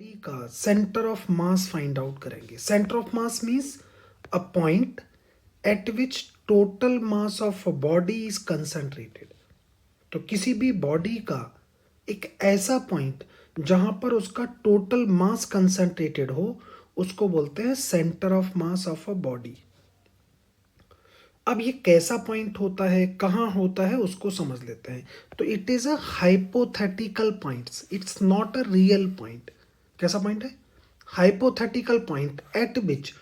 Body का centre of mass find out करेंगे। Centre of mass means a point at which total mass of a body is concentrated. तो किसी भी body का एक ऐसा पॉइंट जहां पर उसका टोटल मास कंसंट्रेटेड हो उसको बोलते हैं centre of mass of a body. अब ये कैसा पॉइंट होता है, कहाँ होता है, उसको समझ लेते हैं। तो it is a hypothetical points, it's not a real point. कैसा पॉइंट है? Hypothetical point at which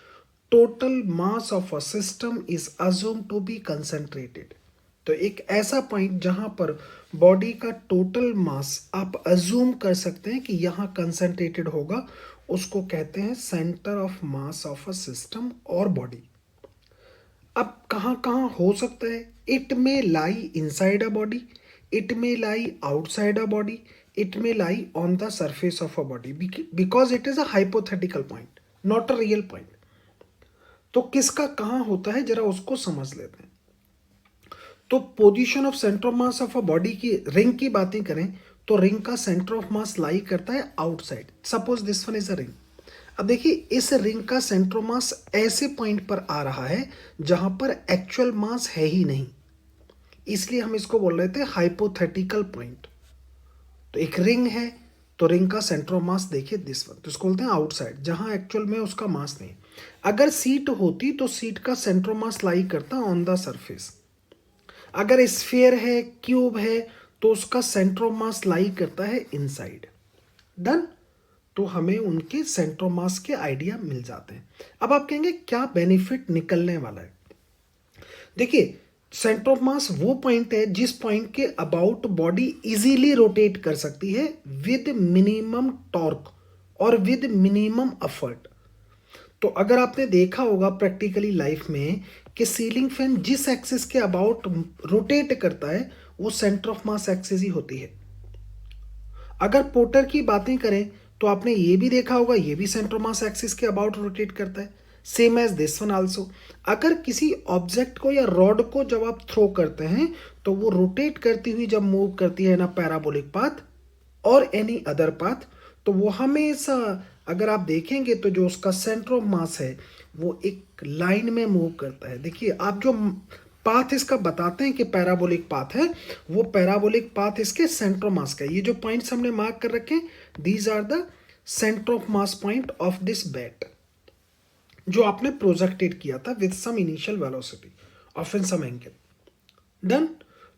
total mass of a system is assume to be concentrated. तो एक ऐसा पॉइंट जहां पर बॉडी का टोटल मास आप अज्यूम कर सकते हैं कि यहाँ कंसंट्रेटेड होगा, उसको कहते हैं centre of mass of a system और बॉडी। अब कहाँ कहाँ हो सकता है? It may lie inside a body, it may lie outside a body, it may lie on the surface of a body, because it is a hypothetical point, not a real point. तो किसका कहाँ होता है जरा उसको समझ लेते हैं। तो position of centre of mass of a body की, रिंग की बातें करें तो रिंग का सेंटर ऑफ मास लाई करता है outside. Suppose this one is a ring. अब देखिए इस रिंग का सेंटर ऑफ मास ऐसे पॉइंट पर आ रहा है जहां पर एक्चुअल मास है ही नहीं, इसलिए हम इसको बोल रहे थे हाइपोथेटिकल पॉइंट। तो एक रिंग है तो रिंग का सेंटर ऑफ मास देखिए दिस वन, तो इसको बोलते हैं आउटसाइड, जहां एक्चुअल में उसका मास नहीं। अगर सीट होती तो सीट का सेंटर ऑफ मास लाई करता ऑन द सरफेस। अगर स्फीयर है, क्यूब है, तो उसका सेंटर ऑफ मास लाई करता है इनसाइड। डन। तो हमें उनके सेंटर ऑफ मास के आइडिया मिल जाते हैं। अब आप कहेंगे क्या बेनिफिट निकलने वाला है? देखिए सेंटर ऑफ मास वो पॉइंट है जिस पॉइंट के अबाउट बॉडी इजीली रोटेट कर सकती है विद मिनिमम टॉर्क और विद मिनिमम एफर्ट। तो अगर आपने देखा होगा प्रैक्टिकली लाइफ में कि सीलिंग फैन जिस एक्सिस के अबाउट रोटेट करता है वो सेंटर ऑफ मास एक्सिस ही होती है। अगर पोर्टर की बातें करें तो आपने ये भी देखा होगा ये भी सेंटर मास एक्सिस के अबाउट रोटेट करता है, same as this one also. अगर किसी ऑब्जेक्ट को या रॉड को जब आप थ्रो करते हैं तो वो रोटेट करती हुई जब मूव करती है ना पैराबोलिक पाथ और एनी अदर पाथ, तो वो हमेशा अगर आप देखेंगे तो जो उसका सेंटर ऑफ मास है वो एक लाइन में मूव करता है। देखिए आप जो पाथ इसका बताते हैं कि पैराबोलिक पाथ है, वो पैराबोलिक पाथ इसके सेंटर ऑफ मास का। ये जो पॉइंट्स हमने मार्क कर रखे हैं these are the centre of mass point of this bat जो आपने प्रोजेक्टेड किया था with some initial velocity of in some angle. Done.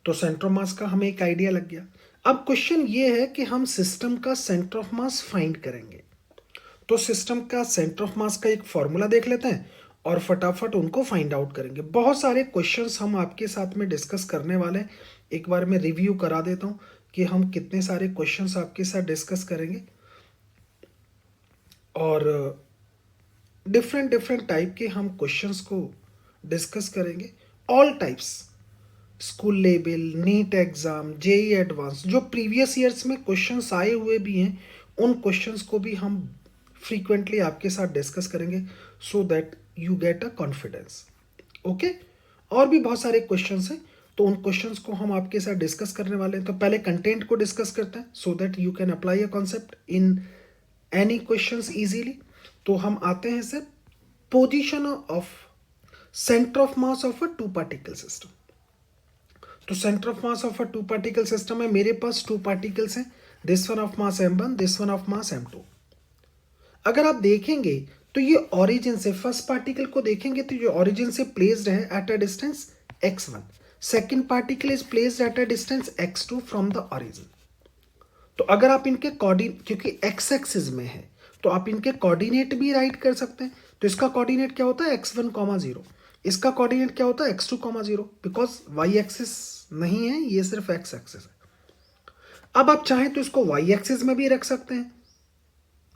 तो सेंटर ऑफ मास का हमें एक आइडिया लग गया। अब क्वेश्चन ये है कि हम सिस्टम का सेंटर ऑफ मास फाइंड करेंगे। तो सिस्टम का सेंटर ऑफ मास का एक फॉर्मूला देख लेते हैं और फटाफट उनको फाइंड आउट करेंगे। बहुत सारे क्वेश्चंस हम आपके साथ में डिस्कस करने वाले हैं। एक बार मैं रिव्यू करा देता हूं कि हम कितने सारे क्वेश्चंस आपके साथ डिस्कस करेंगे और डिफरेंट डिफरेंट टाइप के हम क्वेश्चंस को डिस्कस करेंगे। All types, school level, NEET exam, JEE advance, जो प्रीवियस ईयर्स में क्वेश्चंस आए हुए भी हैं उन क्वेश्चंस को भी हम फ्रीक्वेंटली आपके साथ डिस्कस करेंगे सो that you get a confidence. Okay. और भी बहुत सारे क्वेश्चंस हैं तो उन क्वेश्चंस को हम आपके साथ डिस्कस करने वाले हैं। तो पहले कंटेंट को डिस्कस करते हैं so that you can apply a concept in any questions easily. तो हम आते हैं sir position of centre of mass of a two particle system. तो centre of mass of a two particle system है, मेरे पास टू पार्टिकल्स हैं, this one of mass m1, this one of mass m2। अगर आप देखेंगे तो ये ओरिजिन से फर्स्ट पार्टिकल को देखेंगे तो ये ओरिजिन से प्लेस्ड है at a distance x1, second particle is placed at a distance x2 from the origin. तो अगर आप इनके कोऑर्डिनेट, क्योंकि x एक्सिस में है तो आप इनके कोऑर्डिनेट भी राइट कर सकते हैं। तो इसका कोऑर्डिनेट क्या होता है x1, 0, इसका कोऑर्डिनेट क्या होता है x2, 0, बिकॉज y एक्सिस नहीं है, ये सिर्फ x एक्सिस है। अब आप चाहें तो इसको y एक्सिस में भी रख सकते हैं,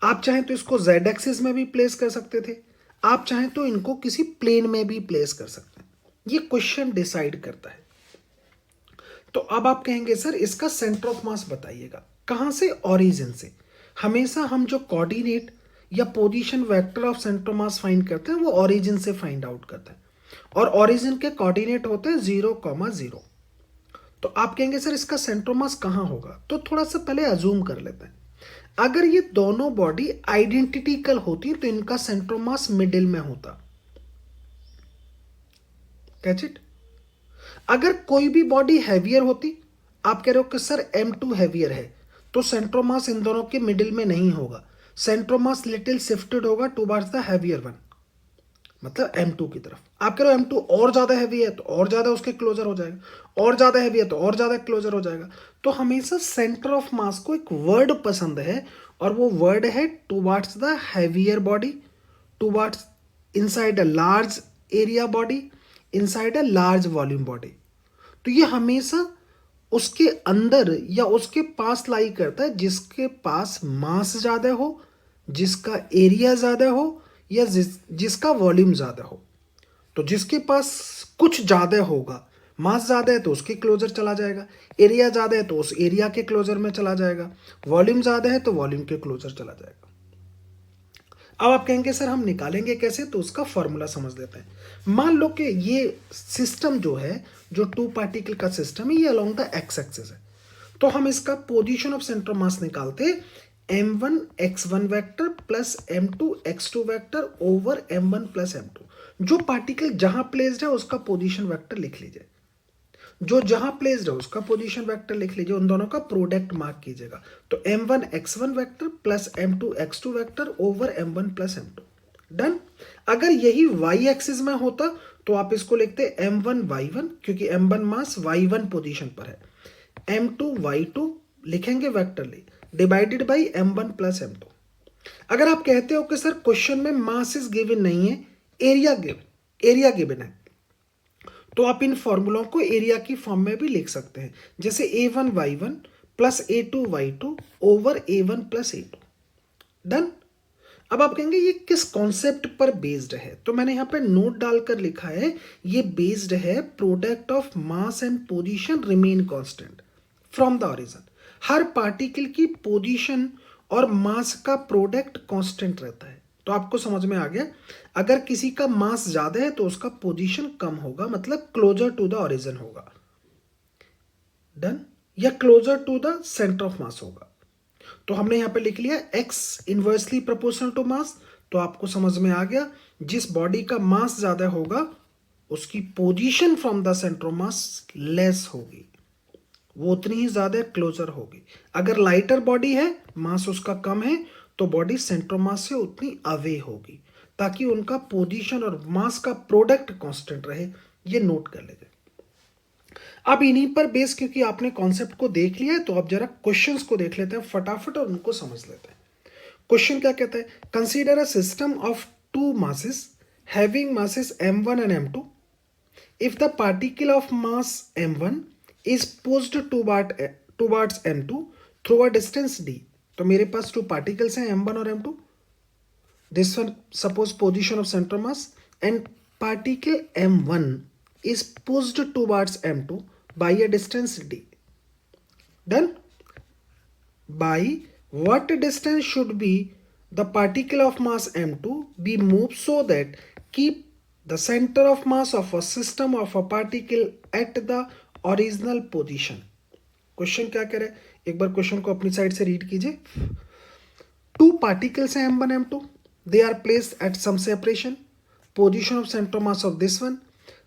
आप चाहें तो इसको z एक्सिस में भी प्लेस कर सकते थे, आप चाहें तो इनको किसी प्लेन में भी प्लेस कर सकते हैं। ये क्वेश्चन डिसाइड करता है। तो अब आप कहेंगे सर इसका सेंटर ऑफ मास बताइएगा, कहां से? ओरिजिन से। हमेशा हम जो कोऑर्डिनेट या position vector of centre of mass find करते हैं वो ओरिजिन से फाइंड आउट करते हैं और ओरिजिन के कोऑर्डिनेट होते हैं 0, 0। तो आप कहेंगे सर इसका सेंटर ऑफ मास कहां होगा? तो थोड़ा सा पहले अजूम कर लेते हैं। अगर ये दोनों बॉडी आइडेंटिटिकल होती तो इनका सेंटर ऑफ मास मिडिल में होता। Catch it. अगर कोई भी बॉडी हैवियर होती, आप कह रहे हो कि सर M2 हैवियर है, तो सेंटर ऑफ मास इन दोनों के मिडिल में नहीं होगा, centre of mass little shifted होगा टुवर्ड्स द हैवियर वन, मतलब M2 की तरफ। आप कह रहे हो M2 और ज्यादा हैवी है तो और ज्यादा उसके क्लोजर हो जाएगा, और ज्यादा हैवी है तो और ज्यादा क्लोजर हो जाएगा। तो हमेशा सेंटर ऑफ मास को एक वर्ड पसंद है, और वो वर्ड है towards the heavier body, towards inside a large area body, inside a large volume body. तो ये हमेशा उसके अंदर या उसके पास लाई करता है जिसके पास मास ज्यादा हो, जिसका एरिया ज्यादा हो, या जिसका वॉल्यूम ज्यादा हो। तो जिसके पास कुछ ज्यादा होगा, मास ज्यादा है तो उसके क्लोजर चला जाएगा, एरिया ज्यादा है तो उस एरिया के क्लोजर में चला जाएगा, वॉल्यूम ज्यादा है तो वॉल्यूम के क्लोजर चला जाएगा। अब आप कहेंगे सर हम निकालेंगे कैसे, तो उसका फॉर्मूला समझ लेते हैं। मान लो कि ये सिस्टम जो है, जो टू पार्टिकल का सिस्टम है, ये अलोंग द एक्स एक्सिस है, तो हम इसका पोजीशन ऑफ सेंटर ऑफ मास निकालते m1 x1 vector plus m2 x2 vector over m1 plus m2। जो पार्टिकल जहां प्लेस्ड है उसका पोजीशन वेक्टर लिख लीजिए, जो जहां प्लेस्ड है उसका पोजीशन वेक्टर लिख लीजिए, उन दोनों का प्रोडक्ट मार्क कीजिएगा। तो m1 x1 vector plus m2 x2 vector over m1 plus m2। Done. अगर यही y एक्सिस में होता तो आप इसको लिखते m1 y1, क्योंकि m1 मास y1 पोजीशन पर है, m2 y2 लिखेंगे वेक्टर ले, divided by m1 plus m2। अगर आप कहते हो कि सर क्वेश्चन में मास इज गिवन नहीं है, एरिया गिवन है, तो आप इन फॉर्मूलों को एरिया की फॉर्म में भी लिख सकते हैं, जैसे a1 y1 plus a2 y2 over a1 plus a2। Done. अब आप कहेंगे ये किस कॉन्सेप्ट पर बेस्ड है, तो मैंने यहां पे नोट डालकर लिखा है, ये बेस्ड है product of mass and position remain constant from the origin. Her particle की पोजीशन और मास का प्रोडक्ट कांस्टेंट रहता है। तो आपको समझ में आ गया, अगर किसी का मास ज्यादा है तो उसका पोजीशन कम होगा, मतलब क्लोजर टू द ओरिजिन होगा। डन। या closer to the centre of mass होगा। तो हमने यहां पे लिख लिया x inversely proportional to mass. तो आपको समझ में आ गया, जिस बॉडी का मास ज्यादा होगा उसकी position from the centre of mass less होगी, वो उतनी ही ज्यादा क्लोजर होगी। अगर लाइटर बॉडी है, मास उसका कम है, तो बॉडी सेंटर ऑफ मास से उतनी अवे होगी, ताकि उनका पोजीशन और मास का प्रोडक्ट कांस्टेंट रहे। ये नोट कर लीजिए। अब इन्हीं पर बेस, क्योंकि आपने कॉन्सेप्ट को देख लिया है, तो अब जरा क्वेश्चंस को देख लेते हैं फटाफट और उनको समझ लेते हैं। क्वेश्चन क्या कहता है, consider a system of two masses having masses m1 and m2। If the particle of mass m1 is pushed towards m2 through a distance d। तो मेरे पास टू पार्टिकल्स हैं m1 और m2। This one suppose position of centre mass, and particle m1 is pushed towards m2 by a distance d। Done। By what distance should be the particle of mass m2 be moved so that keep the center of mass of a system of a particle at the original position. Question क्या कह रहे हैं, एक बार question को अपनी side से read कीजिए। To particles हैं m1 m2, they are placed at some separation, position of centre mass of this one.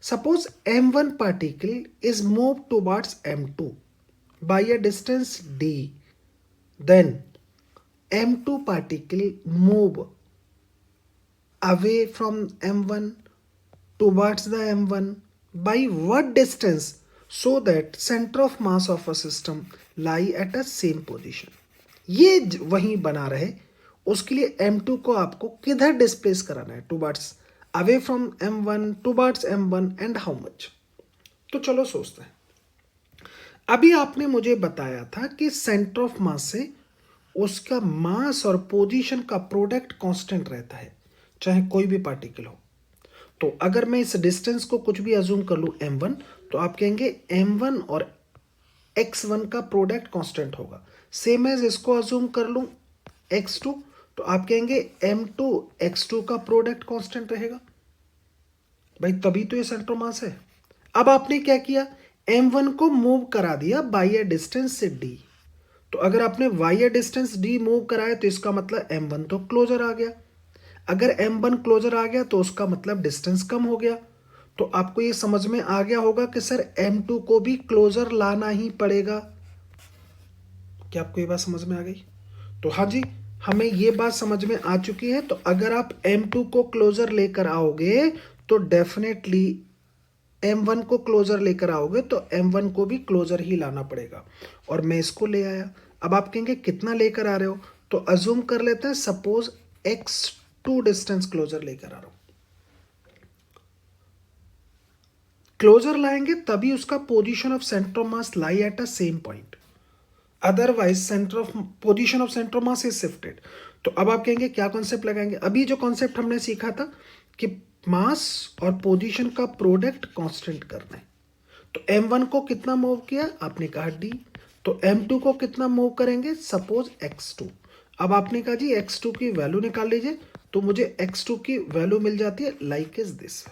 Suppose m1 particle is move towards m2 by a distance d, then m2 particle move away from m1 towards the m1 by what distance, so that center of mass of a system lie at a same position। ये वहीं बना रहे, उसके लिए m2 को आपको किधर displace कराना है, towards away from m1 towards m1 and how much. तो चलो सोचते हैं। अभी आपने मुझे बताया था कि सेंटर ऑफ मास से उसका मास और पोजीशन का प्रोडक्ट कांस्टेंट रहता है, चाहे कोई भी पार्टिकल हो। तो अगर मैं इस डिस्टेंस को कुछ भी अज्यूम कर लूँ m1, तो आप कहेंगे m1 और x1 का प्रोडक्ट कांस्टेंट होगा। सेम एज इसको अज्यूम कर लूँ x2, तो आप कहेंगे m2 x2 का प्रोडक्ट कांस्टेंट रहेगा। भाई तभी तो ये सेंटर मास है। अब आपने क्या किया, m1 को मूव करा दिया बाय अ डिस्टेंस से d, तो अगर आपने y डिस्टेंस d मूव कराया तो इसका मतलब m1 तो क्लोजर आ गया। अगर m1 क्लोजर आ गया तो उसका मतलब डिस्टेंस कम हो गया। तो आपको ये समझ में आ गया होगा कि सर m2 को भी क्लोजर लाना ही पड़ेगा। क्या आपको ये बात समझ में आ गई? तो हाँ जी, हमें ये बात समझ में आ चुकी है। तो अगर आप m2 को क्लोजर लेकर आओगे तो डेफिनेटली m1 को क्लोजर लेकर आओगे तो m1 को भी क्लोजर ही लाना पड़ेगा। और मैं इसको ले आया। अब आप कहेंगे कितना लेकर आ रहे हो? तो अज्यूम कर लेते हैं सपोज x2 डिस्टेंस क्लोजर लेकर आ रहा हूं। क्लोजर लाएंगे तभी उसका position of centre of mass lie at a same point, otherwise centre of position of centre of mass is shifted. तो अब आप कहेंगे क्या कॉन्सेप्ट लगाएंगे? अभी जो कॉन्सेप्ट हमने सीखा था कि मास और पोजीशन का प्रोडक्ट कांस्टेंट करना है। तो m1 को कितना मूव किया? आपने कहा d। तो m2 को कितना मूव करेंगे? Suppose x2। अब आपने कहा जी x2 की वैल्यू निकाल लीजिए। तो मुझे x2 की वैल्यू मिल जाती है लाइक इज दिस।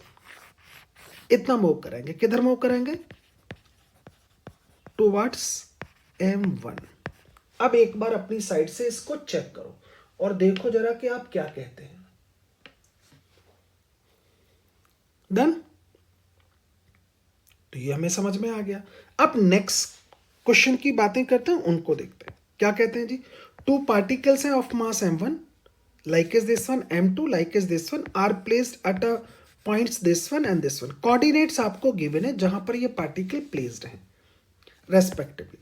इतना मूव करेंगे, किधर मूव करेंगे? Towards m1। अब एक बार अपनी साइड से इसको चेक करो और देखो जरा कि आप क्या कहते हैं। डन? तो ये हमें समझ में आ गया। अब नेक्स्ट क्वेश्चन की बातें करते हैं, उनको देखते हैं। क्या कहते हैं जी? टू पार्टिकल्स हैं of mass m1 like is this one, m2 like is this one are placed at a points this one and this one। Coordinates आपको गिवन है जहां पर ये पार्टिकल प्लेस्ड हैं respectively.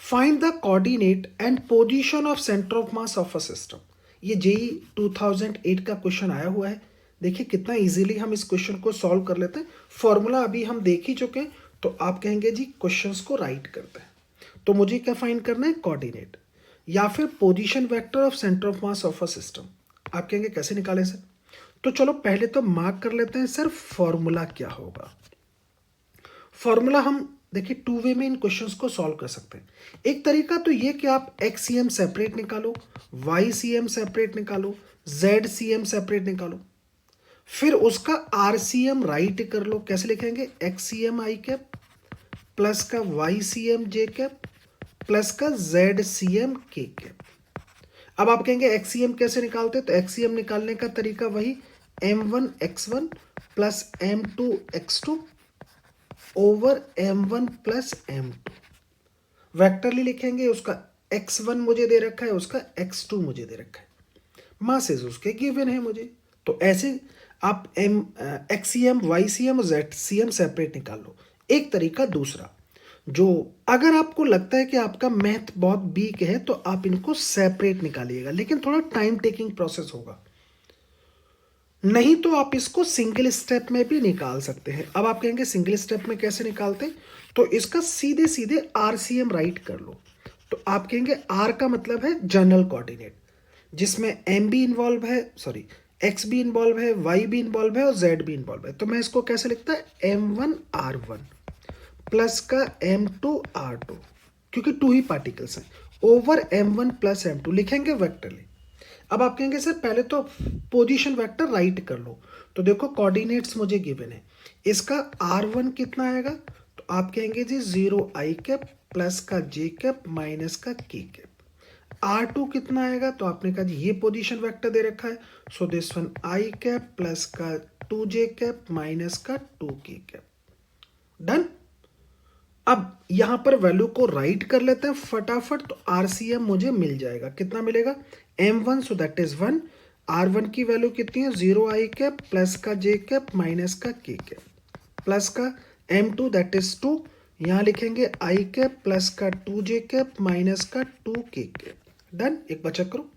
Find the coordinate and position of centre of mass of a system. ये JEE 2008 का question आया हुआ है। देखिए कितना इजीली हम इस क्वेश्चन को सॉल्व कर लेते हैं। फॉर्मूला अभी हम देख ही चुके हैं। तो आप कहेंगे जी क्वेश्चंस को राइट करते हैं। तो मुझे क्या फाइंड करना है? कोऑर्डिनेट या फिर position vector of centre of mass of a system. आप कहेंगे कैसे निकालें सर? तो चलो पहले तो मार्क कर लेते हैं सर फॉर्मूला क्या होगा। फॉर्मूला हम देखिए टू वे में इन क्वेश्चंस को सॉल्व कर सकते हैं। एक तरीका तो ये कि आप XCM सेपरेट निकालो, YCM सेपरेट निकालो, ZCM सेपरेट निकालो, फिर उसका RCM राइट कर लो। कैसे लिखेंगे? XCM I कैप प्लस का YCM J कैप प्लस का ZCM K कैप। अब आप कहेंगे XCM कैसे निकालते? तो XCM निकालने का तरीका वही M1 X1 plus M2 X2 over m1 plus m2। Vectorially लिखेंगे, उसका x1 मुझे दे रखा है, उसका x2 मुझे दे रखा है, मासेस उसके गिवन है मुझे। तो ऐसे आप XCM YCM और ZCM सेपरेट निकाल लो। एक तरीका दूसरा, जो अगर आपको लगता है कि आपका मैथ बहुत वीक है तो आप इनको सेपरेट निकालिएगा, लेकिन थोड़ा टाइम टेकिंग प्रोसेस होगा। नहीं तो आप इसको सिंगल स्टेप में भी निकाल सकते हैं। अब आप कहेंगे सिंगल स्टेप में कैसे निकालते? तो इसका सीधे सीधे RCM राइट कर लो। तो आप कहेंगे R का मतलब है जनरल कोऑर्डिनेट, जिसमें M भी इन्वॉल्व है, सॉरी X भी इन्वॉल्व है, Y भी इन्वॉल्व है और Z भी इन्वॉल्व है। तो मैं इसको कैसे लिखता है? M1 R1 प्लस का M2 R2, क्योंकि टू ही पार्टिकल्स हैं, ओवर M1 प्लस M2 लिखेंगे वेक्टरली। अब आप कहेंगे सर पहले तो पोजीशन वेक्टर राइट कर लो। तो देखो कोऑर्डिनेट्स मुझे गिवन है, इसका R1 कितना आएगा? तो आप कहेंगे जी 0 I कैप प्लस का J कैप माइनस का K कैप। R2 कितना आएगा? तो आपने कहा जी ये पोजीशन वेक्टर दे रखा है, सो this one I cap plus का 2J कैप माइनस का 2K कैप। डन? अब यहां पर वैल्यू को राइट कर लेते हैं फटाफट। तो RCM मुझे मिल जाएगा, कितना मिलेगा? M1, so that is 1। R1 की वैल्यू कितनी है? 0 I कैप प्लस का J कैप माइनस का K कैप प्लस का M2 दैट इज 2। यहां लिखेंगे I कैप प्लस का 2J कैप माइनस का 2K कैप। डन? एक बार चेक करो।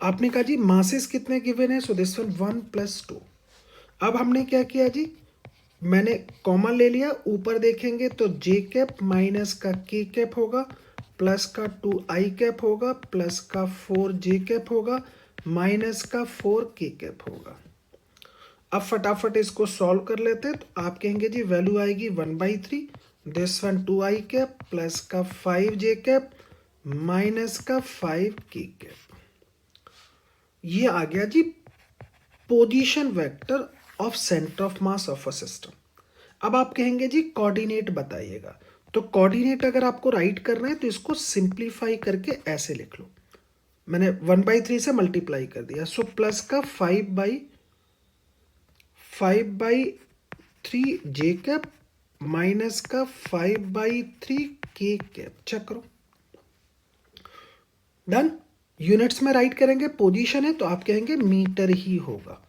आपने कहा जी मासेस कितने गिवन है? सो दिस वन 1 प्लस 2। अब हमने क्या किया जी, मैंने कॉमन ले लिया, ऊपर देखेंगे तो J कैप माइनस का K कैप होगा प्लस का 2I कैप होगा प्लस का 4J कैप होगा माइनस का 4K कैप होगा। अब फटाफट इसको सॉल्व कर लेते हैं। तो आप कहेंगे जी वैल्यू आएगी 1/3, this one 2I cap plus का 5J कैप माइनस का 5K कैप। ये आ गया जी position vector of centre of mass of a system. अब आप कहेंगे जी कोऑर्डिनेट बताइएगा। तो कोऑर्डिनेट अगर आपको राइट करना है तो इसको सिंप्लीफाई करके ऐसे लिख लो। मैंने 1/3 से मल्टीप्लाई कर दिया, सो प्लस का 5/3 जे कैप माइनस का 5/3 के कैप। चेक करो, डन। यूनिट्स में राइट करेंगे, पोजीशन है तो आप कहेंगे मीटर ही होगा।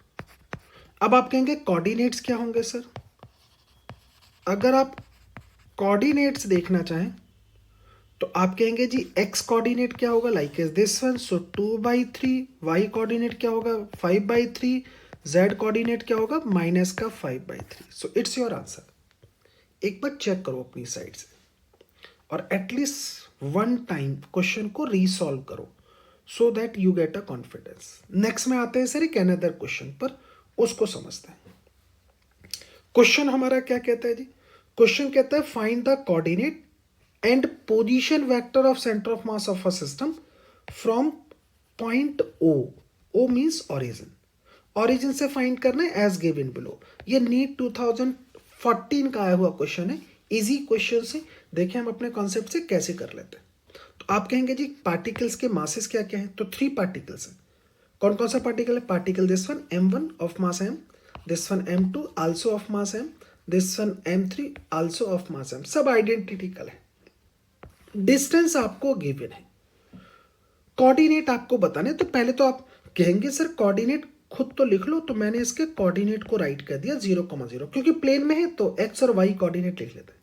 अब आप कहेंगे कोऑर्डिनेट्स क्या होंगे सर? अगर आप कोऑर्डिनेट्स देखना चाहें तो आप कहेंगे जी एक्स कोऑर्डिनेट क्या होगा, like as this one, so 2/3। Y coordinate क्या होगा, 5/3। जेड कोऑर्डिनेट क्या होगा, माइनस का 5/3। So it's your answer. एक बार चेक करो अपनी साइड से और एटलीस्ट वन टाइम क्वेश्चन को रीसॉल्व करो सो that you get a confidence. Next में आते हैं सर एक अनदर क्वेश्चन पर, उसको समझते हैं। क्वेश्चन हमारा क्या कहता है जी? क्वेश्चन कहता है find the coordinate and position vector of centre of mass of a system from point O. O means origin. Origin से फाइंड करना है एज गिवन बिलो। ये नीट 2014 का आया हुआ क्वेश्चन है, इजी क्वेश्चन से। देखें हम अपने कॉन्सेप्ट से कैसे कर लेते हैं। तो आप कहेंगे जी पार्टिकल्स के मासेस क्या क्या है? तो 3 पार्टिकल्स हैं। कौन कौन सा पार्टिकल है? Particle this one m1 of mass m, this one m2 also of mass m, this one m3 also of mass m। सब आइडेंटिकल है। डिस्टेंस आपको गिवन है, कोऑर्डिनेट आपको बताने। तो पहले तो आप कहेंगे सर कोऑर्डिनेट खुद तो लिख लो, तो मैंने इसके कोऑर्डिनेट को राइट कर दिया 0,0, क्योंकि प्लेन में है तो एक्स और वाई कोऑर्डिनेट लिख लेते हैं।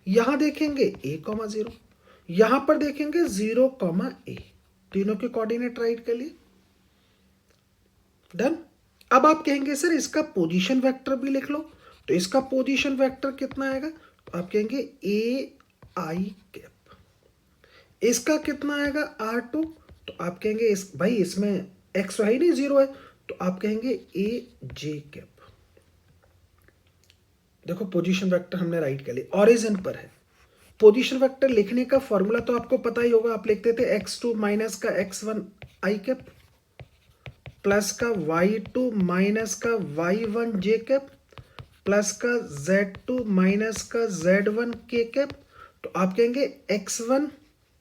यहां देखेंगे a,0, यहां पर देखेंगे 0,a, तीनों के कोऑर्डिनेट राइट कर लिए, डन। अब आप कहेंगे सर इसका पोजीशन वेक्टर भी लिख लो, तो इसका पोजीशन वेक्टर कितना आएगा? तो आप कहेंगे ए आई कैप। इसका कितना आएगा? R2। तो आप कहेंगे इस भाई इसमें एक्स है ही नहीं, 0 है, तो आप कहेंगे ए जे कैप। देखो पोजीशन वेक्टर हमने राइट कर लिया, ऑरिजिन पर है। पोजीशन वेक्टर लिखने का फॉर्मूला तो आपको पता ही होगा, आप लिखते थे x2 माइनस का x1 आई कैप प्लस का y2 माइनस का y1 जे कैप प्लस का z2 माइनस का z1 के कैप। तो आप कहेंगे x1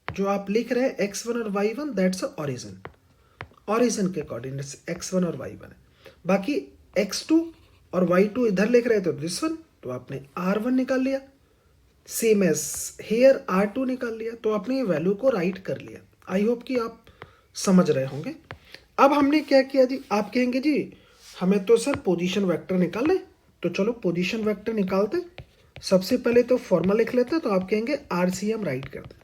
जो आप लिख रहे हैं x1 और y1 दैट्स ऑरिजिन। ऑरिजिन के कोऑर्डिनेट्स x1 और y1 है। बाकी x2 और y2 इधर लिख रहे थे दिस वन, तो आपने r1 निकाल लिया। सेम एज हेयर R2 निकाल लिया, तो आपने ये वैल्यू को राइट कर लिया। आई होप कि आप समझ रहे होंगे। अब हमने क्या किया जी? आप कहेंगे जी हमें तो सर पोजीशन वेक्टर निकालना है, तो चलो पोजीशन वेक्टर निकालते। सबसे पहले तो फॉर्मूला लिख लेते हैं, तो आप कहेंगे RCM राइट करते हैं।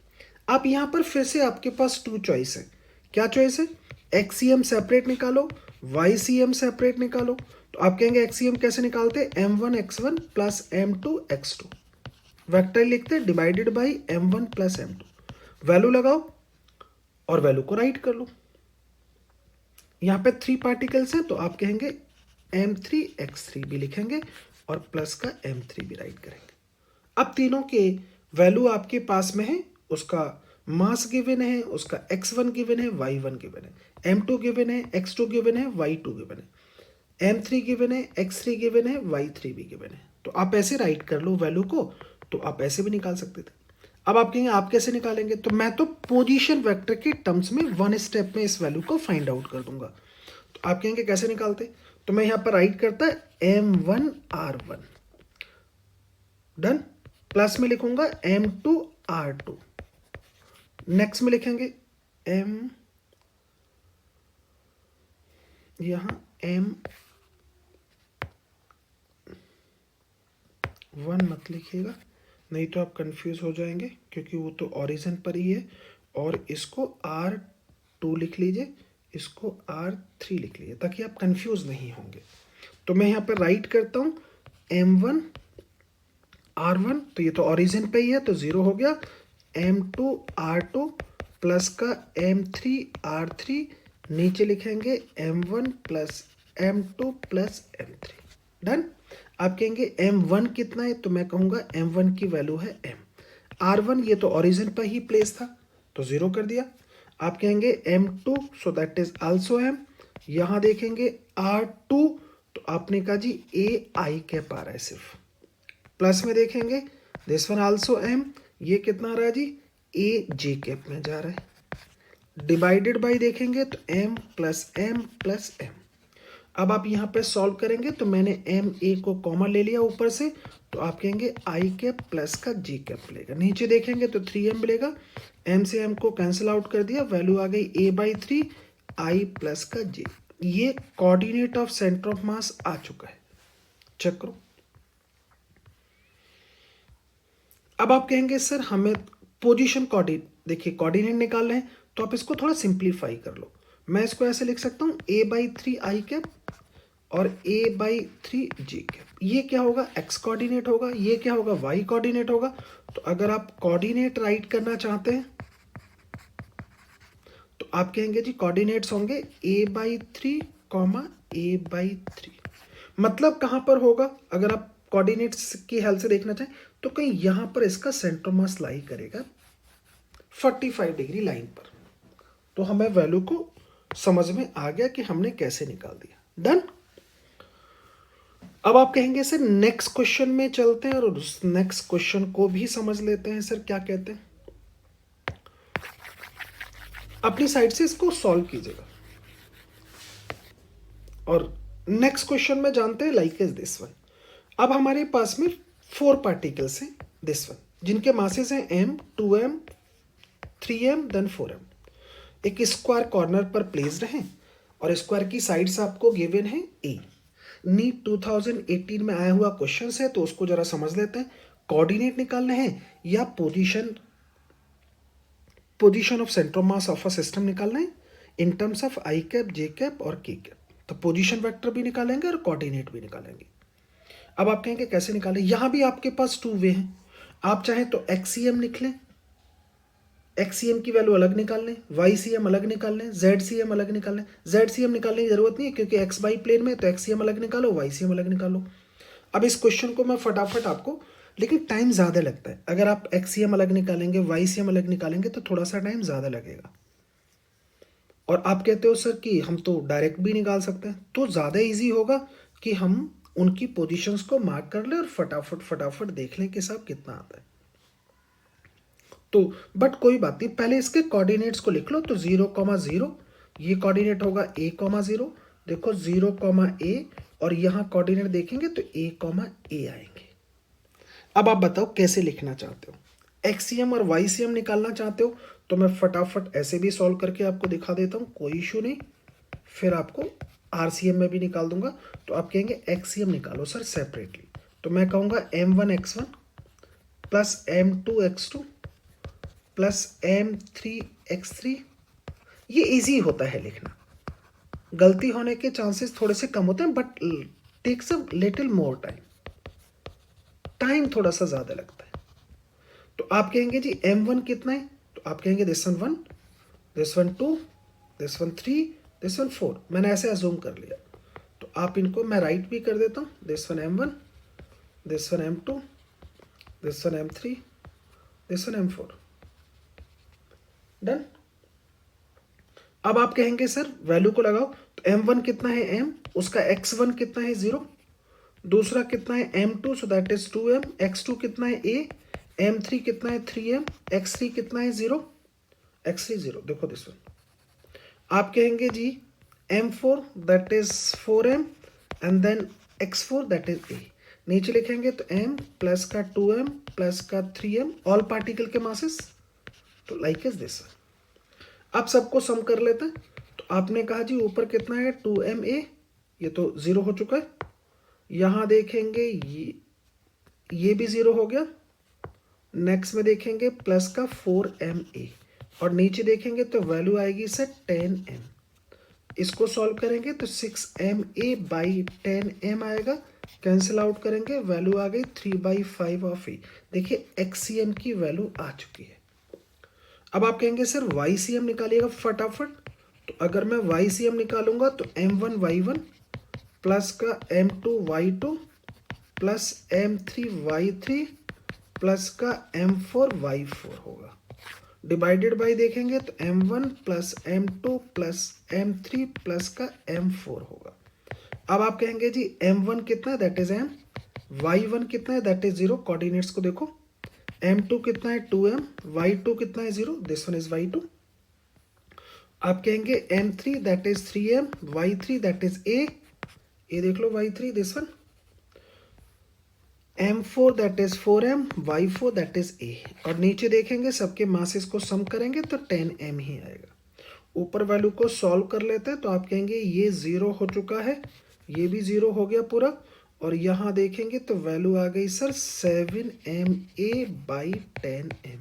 अब यहाँ पर फिर से आपके पास 2 चॉइस है। क्या चॉइस है? XCM सेपरेट निकालो, YCM सेपरेट निकालो। तो आप कहेंगे XCM कैसे निकालते? m1 x1 plus m2 x2, vector लिखते divided by m1 plus m2। Value लगाओ और वैल्यू को राइट कर लो। यहाँ पे 3 पार्टिकल्स हैं, तो आप कहेंगे m3 x3 भी लिखेंगे और प्लस का m3 भी राइट करेंगे। अब तीनों के वैल्यू आपके पास में है, उसका मास गिवन है, उसका x1 गिवन है, y1 गिवन है, m2 गिवन है, x2 गिवन है, y2 गिवन है, m3 गिवन है, x3 गिवन है, y3 भी गिवन है। तो आप ऐसे राइट कर लो वैल्यू को, तो आप ऐसे भी निकाल सकते थे। अब आप कहेंगे आप कैसे निकालेंगे? तो मैं तो पोजीशन वेक्टर के टर्म्स में वन स्टेप में इस वैल्यू को फाइंड आउट कर दूंगा। तो आप कहेंगे कैसे निकालते? तो मैं यहां पर राइट करता है m1 r1, डन, प्लस में लिखूंगा m2 r2, नेक्स्ट में लिखेंगे m, यहां m1 मत लिखिएगा, नहीं तो आप कंफ्यूज हो जाएंगे, क्योंकि वो तो ओरिजिन पर ही है। और इसको R2 लिख लीजिए, इसको R3 लिख लीजिए, ताकि आप कंफ्यूज नहीं होंगे। तो मैं यहाँ पर राइट करता हूँ m1 r1, तो ये तो ओरिजिन पे ही है तो 0 हो गया। m2 r2 प्लस का m3 r3, नीचे लिखेंगे m1 plus m2 plus m3, done. आप कहेंगे m1 कितना है? तो मैं कहूँगा m1 की वैल्यू है m। r1 ये तो ओरिजिन पर ही प्लेस था तो 0 कर दिया। आप कहेंगे m2 so that is also m। यहाँ देखेंगे r2, तो आपने कहा जी a आई कैप आ रहा है सिर्फ। प्लस में देखेंगे दिस वन आल्सो m, ये कितना आ रहा है जी, ए जे कैप में जा रहा है। डिवाइडेड बाई देखेंगे तो m plus m plus m. अब आप यहाँ पे सॉल्व करेंगे तो मैंने एम ए को कॉमन ले लिया ऊपर से, तो आप कहेंगे आई कैप प्लस का जी कैप मिलेगा। नीचे देखेंगे तो 3m मिलेगा, एम से एम को कैंसिल आउट कर दिया, वैल्यू आ गई a/3 आई प्लस का जे। ये coordinate of centre of mass आ चुका है, चेक करो। अब आप कहेंगे सर हमें पोजीशन कोऑर्डिनेट, देखिए कोऑर्डिनेट निकालना है तो आप इसको थोड़ा सिंप्लीफाई कर लो। मैं इसको ऐसे लिख सकता हूँ a/3 आई कैप और a/3 जी कैप। ये क्या होगा, x कोऑर्डिनेट होगा, ये क्या होगा, y कोऑर्डिनेट होगा। तो अगर आप कोऑर्डिनेट राइट करना चाहते हैं तो आप कहेंगे जी कोऑर्डिनेट्स होंगे a/3 a/3। मतलब कहां पर होगा, अगर आप कोऑर्डिनेट्स की हेल्प से देखना चाहें तो कहीं यहां पर इसका सेंटर मास लाई करेगा 45 डिग्री लाइन पर। तो हमें वैल्यू को समझ में आ गया कि हमने कैसे निकाल दिया। डन। अब आप कहेंगे सर नेक्स्ट क्वेश्चन में चलते हैं और उस नेक्स्ट क्वेश्चन को भी समझ लेते हैं। सर क्या कहते हैं, अपनी साइड से इसको सॉल्व कीजिएगा। और नेक्स्ट क्वेश्चन में जानते हैं लाइक इज दिस वन। अब हमारे पास में 4 पार्टिकल्स हैं, दिस वन, जिनके मासेस हैं m, 2m, 3m then 4m। एक स्क्वायर कॉर्नर पर प्लेस्ड हैं और स्क्वायर की साइड्स आपको गिवन है a। नीट 2018 में आया हुआ क्वेश्चन है तो उसको जरा समझ लेते हैं। कोऑर्डिनेट निकालना है या position of centre of mass of a system निकालना है in terms of I cap, J cap और के कैप। तो पोजीशन वेक्टर भी निकालेंगे और कोऑर्डिनेट भी निकालेंगे। अब आप कहेंगे कैसे निकालें, यहां भी आपके पास 2 वे हैं। आप चाहें तो एक्सीएम लिख लें, एक्सीएम की वैल्यू अलग निकाल लें, वाईसीएम अलग निकाल लें, जेडसीएम अलग निकाल लें। जेडसीएम निकालने की जरूरत नहीं है क्योंकि एक्स वाई प्लेन में, तो एक्सीएम अलग निकालो, वाईसीएम अलग निकालो। अब इस क्वेश्चन को मैं फटाफट आपको, लेकिन टाइम ज़्यादा लगता है। अगर आप एक्सीएम अलग निकालेंगे, वाईसीएम अलग निकालेंगे तो थोड़ा सा टाइम ज़्यादा लगेगा। और आप कहते हो सर कि हम तो डायरेक्ट भी निकाल सकते हैं, तो ज़्यादा ईजी होगा कि हम उनकी पोजीशंस को मार्क कर लें और फटाफट फटाफट देख लें कि साहब कितना आता है। तो बट कोई बात नहीं, पहले इसके कोऑर्डिनेट्स को लिख लो। तो 0,0 ये कोऑर्डिनेट होगा a,0। देखो 0,a और यहाँ कोऑर्डिनेट देखेंगे तो a,a आएंगे। अब आप बताओ कैसे लिखना चाहते हो, एक्सीएम और वाईसीएम निकालना चाहते हो तो मैं फटाफट ऐसे भी सॉल्व करके आपको दिखा देता हूँ, कोई इशू नहीं। फिर आपको आरसीएम में भी निकाल दूंगा। तो आप कहेंगे एक्सीएम निकालो सर सेपरेटली, तो मैं कहूँगा m1x1 plus m2x2 plus m3x3। ये इजी होता है लिखना, गलती होने के चांसेस थोड़े से कम होते हैं, but takes a little more time, time थोड़ा सा ज़्यादा लगता है। तो आप कहेंगे जी m1 कितना है, तो आप कहेंगे this one 1, this one 2, this one 3, this one 4। मैंने ऐसे अज्यूम कर लिया, तो आप इनको मैं राइट भी कर देता हूँ। This one m1, this one m2, this one m3, this one m4। Done. अब आप कहेंगे सर वैल्यू को लगाओ, तो m1 कितना है m, उसका x1 कितना है 0, दूसरा कितना है m2 so that is 2m, x2 कितना है a, m3 कितना है 3m, x3 कितना है 0, x3 0। देखो दिस वन आप कहेंगे जी m4 that is 4m and then x4 that is a। नीचे लिखेंगे तो m प्लस का 2m प्लस का 3m ऑल पार्टिकल के मासेस, तो लाइक इज दिस। अब सबको सम कर लेते हैं। तो आपने कहा जी ऊपर कितना है 2ma, ये तो 0 हो चुका है। यहाँ देखेंगे ये भी 0 हो गया। नेक्स्ट में देखेंगे प्लस का 4ma और नीचे देखेंगे तो वैल्यू आएगी सर 10m। इसको सॉल्व करेंगे तो 6ma बाई 10m आएगा, कैंसिल आउट करेंगे, वैल्यू आ गई 3/5 ऑफ a। देखिए एक्सीएम की वैल्यू आ चुकी है। अब आप कहेंगे सर वाईसीएम निकालिएगा फटाफट। तो अगर मैं वाईसीएम निकालूंगा तो m1 y1 प्लस का m2 y2 plus m3 y3 plus का m4 y4 होगा। डिवाइडेड बाई देखेंगे तो m1 plus m2 plus m3 plus का m4 होगा। अब आप कहेंगे जी m1 कितना है दैट इज m, y1 कितना है दैट इज 0। कोऑर्डिनेट्स को देखो, m2 कितना है 2m, y2 कितना है 0, दिस वन इज y2। आप कहेंगे m3 that is 3m, y3 that is a, ये देख लो y3 this one, m4 that is 4m, y4 that is a, और नीचे देखेंगे सबके मासेस को सम करेंगे तो 10m ही आएगा। ऊपर वैल्यू को सॉल्व कर लेते हैं तो आप कहेंगे ये 0 हो चुका है, ये भी 0 हो गया पूरा, और यहाँ देखेंगे तो वैल्यू आ गई सर 7ma/10m।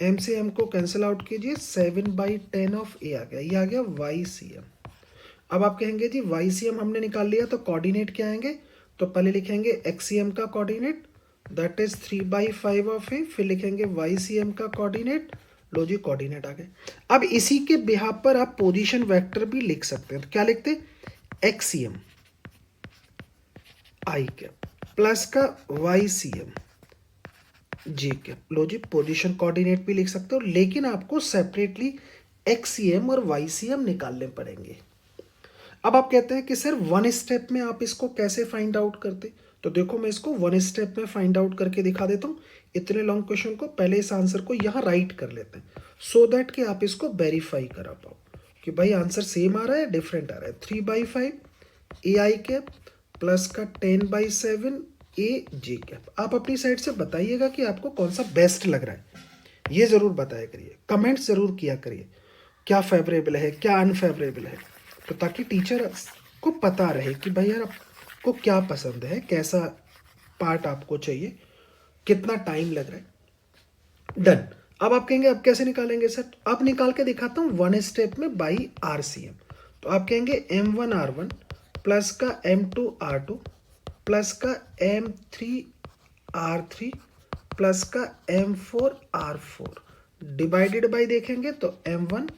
m से m को कैंसिल आउट कीजिए, 7/10 ऑफ a आ गया, ये आ गया YCM। अब आप कहेंगे जी YCM हमने निकाल लिया तो कोऑर्डिनेट क्या आएंगे, तो पहले लिखेंगे XCM का coordinate that is 3/5 of a, फिर लिखेंगे YCM का कोऑर्डिनेट, लो जी कोऑर्डिनेट आ गए। अब इसी के बिहाफ पर आप पोजीशन वेक्टर भी लिख सकते हैं, तो क्या लिखते हैं XCM I कैप प्लस का YCM J कैप, लो जी पोजीशन कोऑर्डिनेट भी लिख सकते हो, लेकिन आपको सेपरेटली XCM और YCM निकालने पड़ेंगे। अब आप कहते हैं कि सर वन स्टेप में आप इसको कैसे फाइंड आउट करते, तो देखो मैं इसको वन स्टेप में फाइंड आउट करके दिखा देता हूँ। इतने लॉन्ग क्वेश्चन को पहले इस आंसर को यहाँ राइट कर लेते हैं सो दैट कि आप इसको वेरीफाई करा पाओ कि भाई आंसर सेम आ रहा है डिफरेंट आ रहा है। 3/5 AI कैप प्लस का 10/7 AJ कैप। आप अपनी साइड से बताइएगा कि आपको कौन सा बेस्ट लग रहा है, ये ज़रूर बताया करिए, कमेंट्स ज़रूर किया करिए क्या फेवरेबल है क्या अनफेवरेबल है, तो ताकि टीचर को पता रहे कि भाई यार आपको क्या पसंद है, कैसा पार्ट आपको चाहिए, कितना टाइम लग रहा है। डन। अब आप कहेंगे अब कैसे निकालेंगे सर, अब निकाल के दिखाता हूँ वन स्टेप में बाई RCM। तो आप कहेंगे M1R1 प्लस का M2R2 प्लस का M3R3 प्लस का M4R4 डिवाइडेड बाई देखेंगे तो M1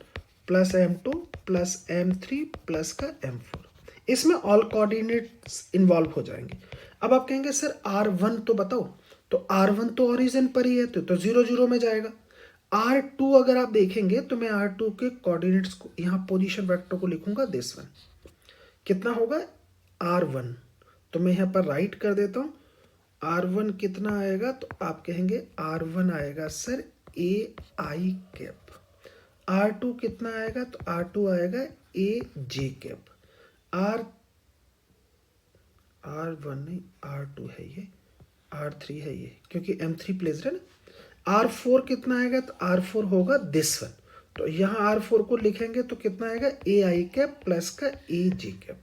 plus M2 plus M3 plus का M4, इसमें ऑल कोऑर्डिनेट्स इन्वॉल्व हो जाएंगे। अब आप कहेंगे सर R1 तो बताओ, तो R1 तो ओरिजिन पर ही है तो 0 0 में जाएगा। R2 अगर आप देखेंगे तो मैं R2 के कोऑर्डिनेट्स को यहाँ पोजीशन वेक्टर को लिखूंगा दिस वन, कितना होगा R1, तो मैं यहाँ पर राइट कर देता हूँ R1 कितना आएगा, तो आप कहेंगे R1 आएगा सर AI कैप। R2 कितना आएगा, तो R2 आएगा AJ कैप। R1 नहीं R2 है ये, R3 है ये, क्योंकि M3 प्लेस्ड है ना। R4 कितना आएगा, तो R4 होगा दिस वन, तो यहाँ R4 को लिखेंगे तो कितना आएगा AI कैप प्लस का AJ कैप।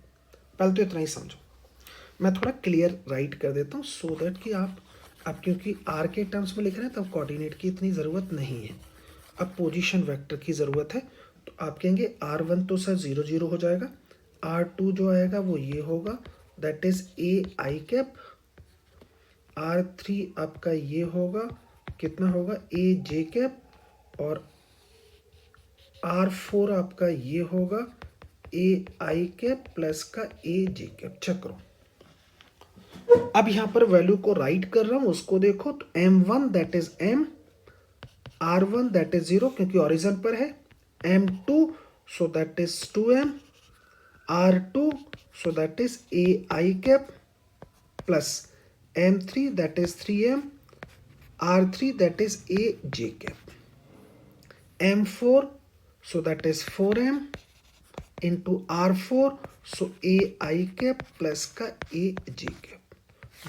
पहले तो इतना ही समझो, मैं थोड़ा क्लियर राइट कर देता हूँ सो दैट कि आप क्योंकि R के टर्म्स में लिख रहे हैं तब कोऑर्डिनेट की इतनी ज़रूरत नहीं है, अब पोजीशन वेक्टर की ज़रूरत है। तो आप कहेंगे R1 तो सर 0 0 हो जाएगा, R2 जो आएगा वो ये होगा that is AI cap, R3 आपका ये होगा कितना होगा AJ कैप, और R4 आपका ये होगा AI कैप प्लस का AJ कैप। चेक करो, अब यहां पर वैल्यू को राइट कर रहा हूं, उसको देखो तो M1 that is M, R1 that is 0 क्योंकि ओरिजिन पर है, M2 so that is 2M, R2 so that is AI cap plus M3 that is 3M, R3 that is AJ cap, M4 so that is 4M into R4 so AI cap plus का AJ cap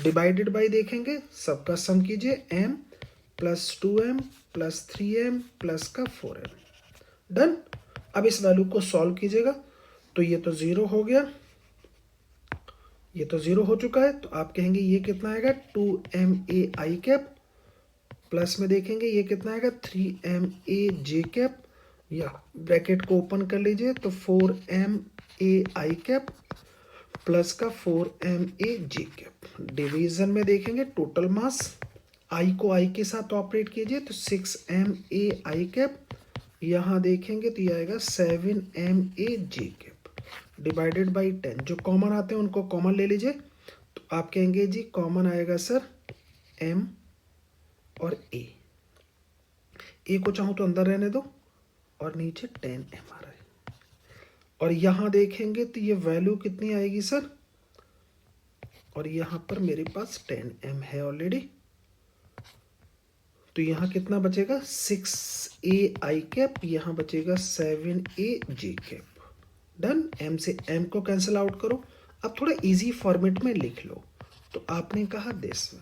divided by देखेंगे सबका सम कीजिए M plus 2M plus 3M plus का 4M। Done. अब इस value को solve कीजिएगा तो ये तो 0 हो गया, ये तो 0 हो चुका है, तो आप कहेंगे ये कितना आएगा 2MAI कैप प्लस में देखेंगे ये कितना आएगा 3MAJ कैप, या ब्रैकेट को ओपन कर लीजिए तो 4MAI कैप प्लस का 4MAJ कैप। डिवीजन में देखेंगे टोटल मास I को I के साथ ऑपरेट कीजिए तो 6MAI कैप, यहाँ देखेंगे तो ये आएगा 7MAJ कैप डिवाइडेड बाई 10। जो कॉमन आते हैं उनको कॉमन ले लीजिए, तो आप कहेंगे जी कॉमन आएगा सर M और A को चाहूँ तो अंदर रहने दो, और नीचे 10M आ रहा है, और यहाँ देखेंगे तो ये वैल्यू कितनी आएगी सर, और यहाँ पर मेरे पास 10M है ऑलरेडी, तो यहाँ कितना बचेगा 6a कैप, यहाँ बचेगा 7a कैप। डन। m से m को कैंसिल आउट करो। अब थोड़ा इजी फॉर्मेट में लिख लो। तो आपने कहा दिस वन।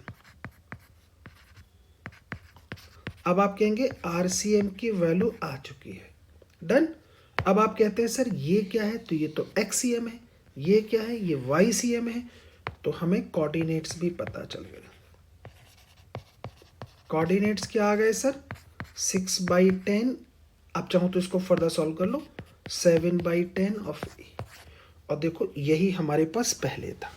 अब आप कहेंगे RCM की वैल्यू आ चुकी है। डन। अब आप कहते हैं सर ये क्या है, तो ये तो XCM है, ये क्या है, ये YCM है। तो हमें कोऑर्डिनेट्स भी पता चल गए। कोऑर्डिनेट्स क्या आ गए सर, 6/10। आप चाहो तो इसको फर्दर सॉल्व कर लो, 7/10 ऑफ ए। और देखो यही हमारे पास पहले था।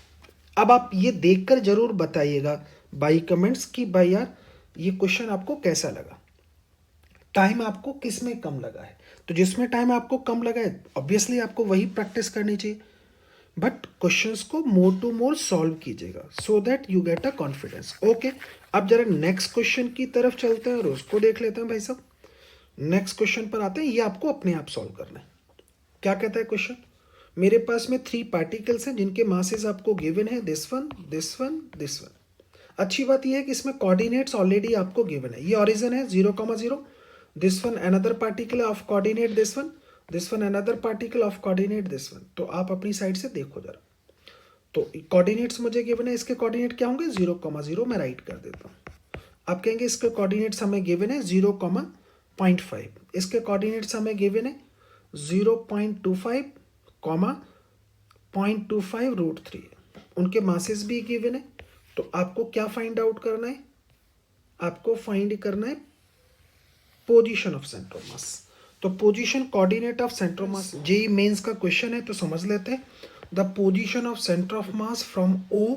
अब आप ये देखकर जरूर बताइएगा बाई कमेंट्स कि भाई यार ये क्वेश्चन आपको कैसा लगा, टाइम आपको किस में कम लगा है। तो जिसमें टाइम आपको कम लगा है ऑब्वियसली आपको वही प्रैक्टिस करनी चाहिए, बट क्वेश्चंस को मोर टू मोर सॉल्व कीजिएगा सो that you get a confidence. Okay, अब जरा नेक्स्ट क्वेश्चन की तरफ चलते हैं और उसको देख लेते हैं भाई साहब। नेक्स्ट क्वेश्चन पर आते हैं, ये आपको अपने आप सॉल्व करना है। क्या कहता है क्वेश्चन, मेरे पास में 3 पार्टिकल्स हैं जिनके मासेस आपको गिवन है, this one, this one, this one. अच्छी बात यह है कि इसमें कोऑर्डिनेट्स ऑलरेडी आपको गिवन है। ये ओरिजिन है 0,0, this one another particle of coordinate this one, this one another particle of coordinate this one. तो आप अपनी साइड से देखो जरा। तो कोऑर्डिनेट्स मुझे गिवन है, इसके कोऑर्डिनेट क्या होंगे 0,0, मैं राइट कर देता हूँ। आप कहेंगे इसके कोऑर्डिनेट्स हमें गिवन है 0,05, इसके कोऑर्डिनेट्स हमें गिवन है 0.25, 0.25√3। उनके मासेस भी गिवन है। तो आपको क्या फाइंड आउट करना है, आपको फाइंड करना है position of centre of mass. तो position coordinate of centre of mass JEE Mains का क्वेश्चन है, तो समझ लेते हैं। The position of centre of mass from O,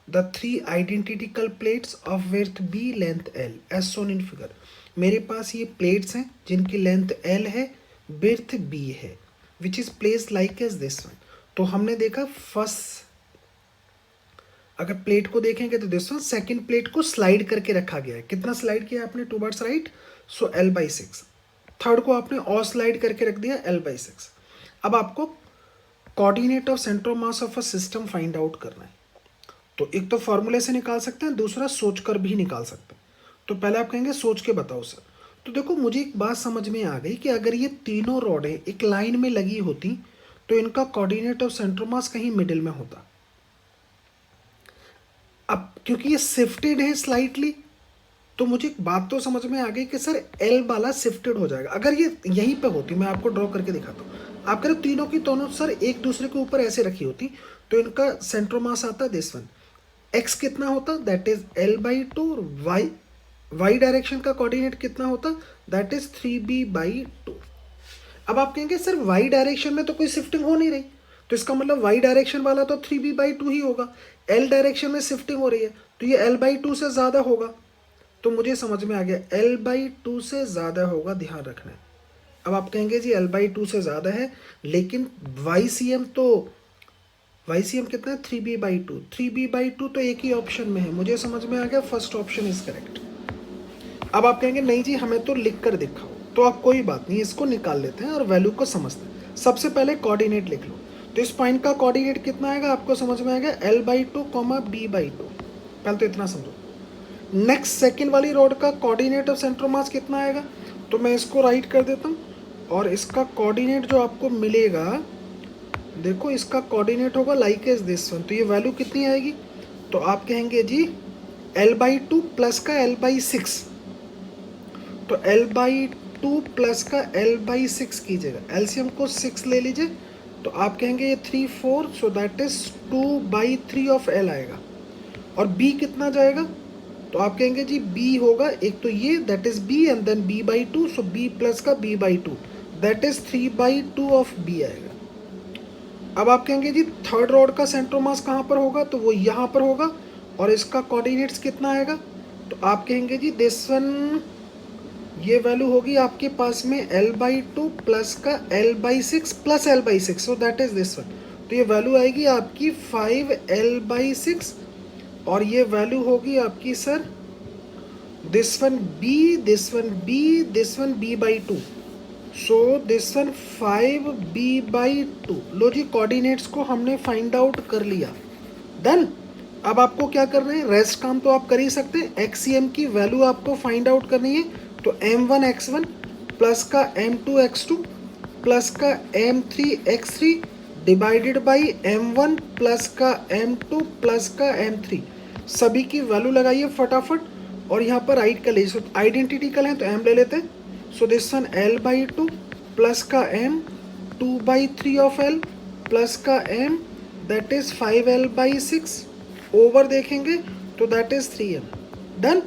the 3 identical plates of width B, length L, as shown in figure. मेरे पास ये प्लेट्स हैं जिनकी लेंथ L है, विड्थ B है, which is place like as this one. तो हमने देखा फर्स्ट, अगर प्लेट को देखेंगे तो दिस वन, सेकंड प्लेट को स्लाइड करके रखा गया है। कितना स्लाइड किया आपने, 2 राइट, सो L/6। थर्ड को आपने और स्लाइड करके रख दिया L/6। अब आपको coordinate of centre of mass of a system find out करना है। तो एक तो फॉर्मूले से निकाल सकते हैं, दूसरा सोचकर भी निकाल सकते हैं। तो पहले आप कहेंगे सोच के बताओ सर। तो देखो मुझे एक बात समझ में आ गई कि अगर ये तीनों रॉडें एक लाइन में लगी होती तो इनका कोऑर्डिनेट ऑफ सेंटर ऑफ मास कहीं मिडिल में होता। अब क्योंकि ये शिफ्टेड है स्लाइटली, तो मुझे एक बात तो समझ में आ गई कि सर L वाला शिफ्टेड हो जाएगा। अगर ये यहीं पे होती, मैं आपको ड्रॉ करके दिखाता हूँ, आप कह रहे हो तीनों की दोनों सर एक दूसरे के ऊपर ऐसे रखी होती, तो इनका सेंटर मास आता दिस वन। X कितना होता, that is L/2। Y direction का कोऑर्डिनेट कितना होता, दैट इज 3B/2। अब आप कहेंगे सर Y डायरेक्शन में तो कोई शिफ्टिंग हो नहीं रही, तो इसका मतलब Y डायरेक्शन वाला तो 3B/2 ही होगा। L डायरेक्शन में शिफ्टिंग हो रही है तो ये L/2 से ज़्यादा होगा। तो मुझे समझ में आ गया L/2 से ज़्यादा होगा, ध्यान रखना है। अब आप कहेंगे जी L/2 से ज़्यादा है, लेकिन YCM कितना है 3B/2। 3B/2 तो एक ही ऑप्शन में है, मुझे समझ में आ गया फर्स्ट ऑप्शन इज करेक्ट। अब आप कहेंगे नहीं जी हमें तो लिख कर दिखाओ, तो आप कोई बात नहीं, इसको निकाल लेते हैं और वैल्यू को समझते हैं। सबसे पहले कोऑर्डिनेट लिख लो। तो इस पॉइंट का कोऑर्डिनेट कितना आएगा, आपको समझ में आएगा L/2, B/2। पहले तो इतना समझो। नेक्स्ट सेकंड वाली रॉड का कोऑर्डिनेट ऑफ सेंटर ऑफ मास कितना आएगा, तो मैं इसको राइट कर देता हूँ। और इसका कोऑर्डिनेट जो आपको मिलेगा, देखो इसका कोऑर्डिनेट होगा लाइक एज दिस वन। तो ये वैल्यू कितनी आएगी, तो आप कहेंगे जी L/2 प्लस का L/6। तो L/2 प्लस का L/6 कीजिएगा, LCM को 6 ले लीजिए। तो आप कहेंगे ये 3, 4, सो दैट इज 2/3 ऑफ L आएगा। और B कितना जाएगा, तो आप कहेंगे जी B होगा एक तो ये, that is B, and then B/2, so B plus का B/2, that is 3/2 of B आएगा। अब आप कहेंगे जी थर्ड रॉड का सेंटर मास कहाँ पर होगा, तो वो यहाँ पर होगा। और इसका कोऑर्डिनेट्स कितना आएगा, तो आप कहेंगे जी दिस वन, ये वैल्यू होगी आपके पास में L/2 प्लस का L/6 plus L/6, so that is this one. तो ये वैल्यू आएगी आपकी 5L/6, और ये वैल्यू होगी आपकी sir this one B, this one B, this one B/2, so this one 5B/2। लो जी कोऑर्डिनेट्स को हमने फाइंड आउट कर लिया, डन। अब आपको क्या करना है, रेस्ट काम तो आप कर ही सकते हैं। एक्सीएम की वैल्यू आपको फाइंड आउट करनी है, तो m1 x1 प्लस का m2 x2 प्लस का m3 x3 divided by m1 plus का m2 प्लस का m3, सभी की वैल्यू लगाइए फटाफट और यहाँ पर राइट कर लीजिए। आइडेंटिटिकल है तो m ले लेते हैं, so this one l/2 plus का m 2/3 ऑफ l प्लस का m that is 5l/6 over देखेंगे तो that is 3m। Done.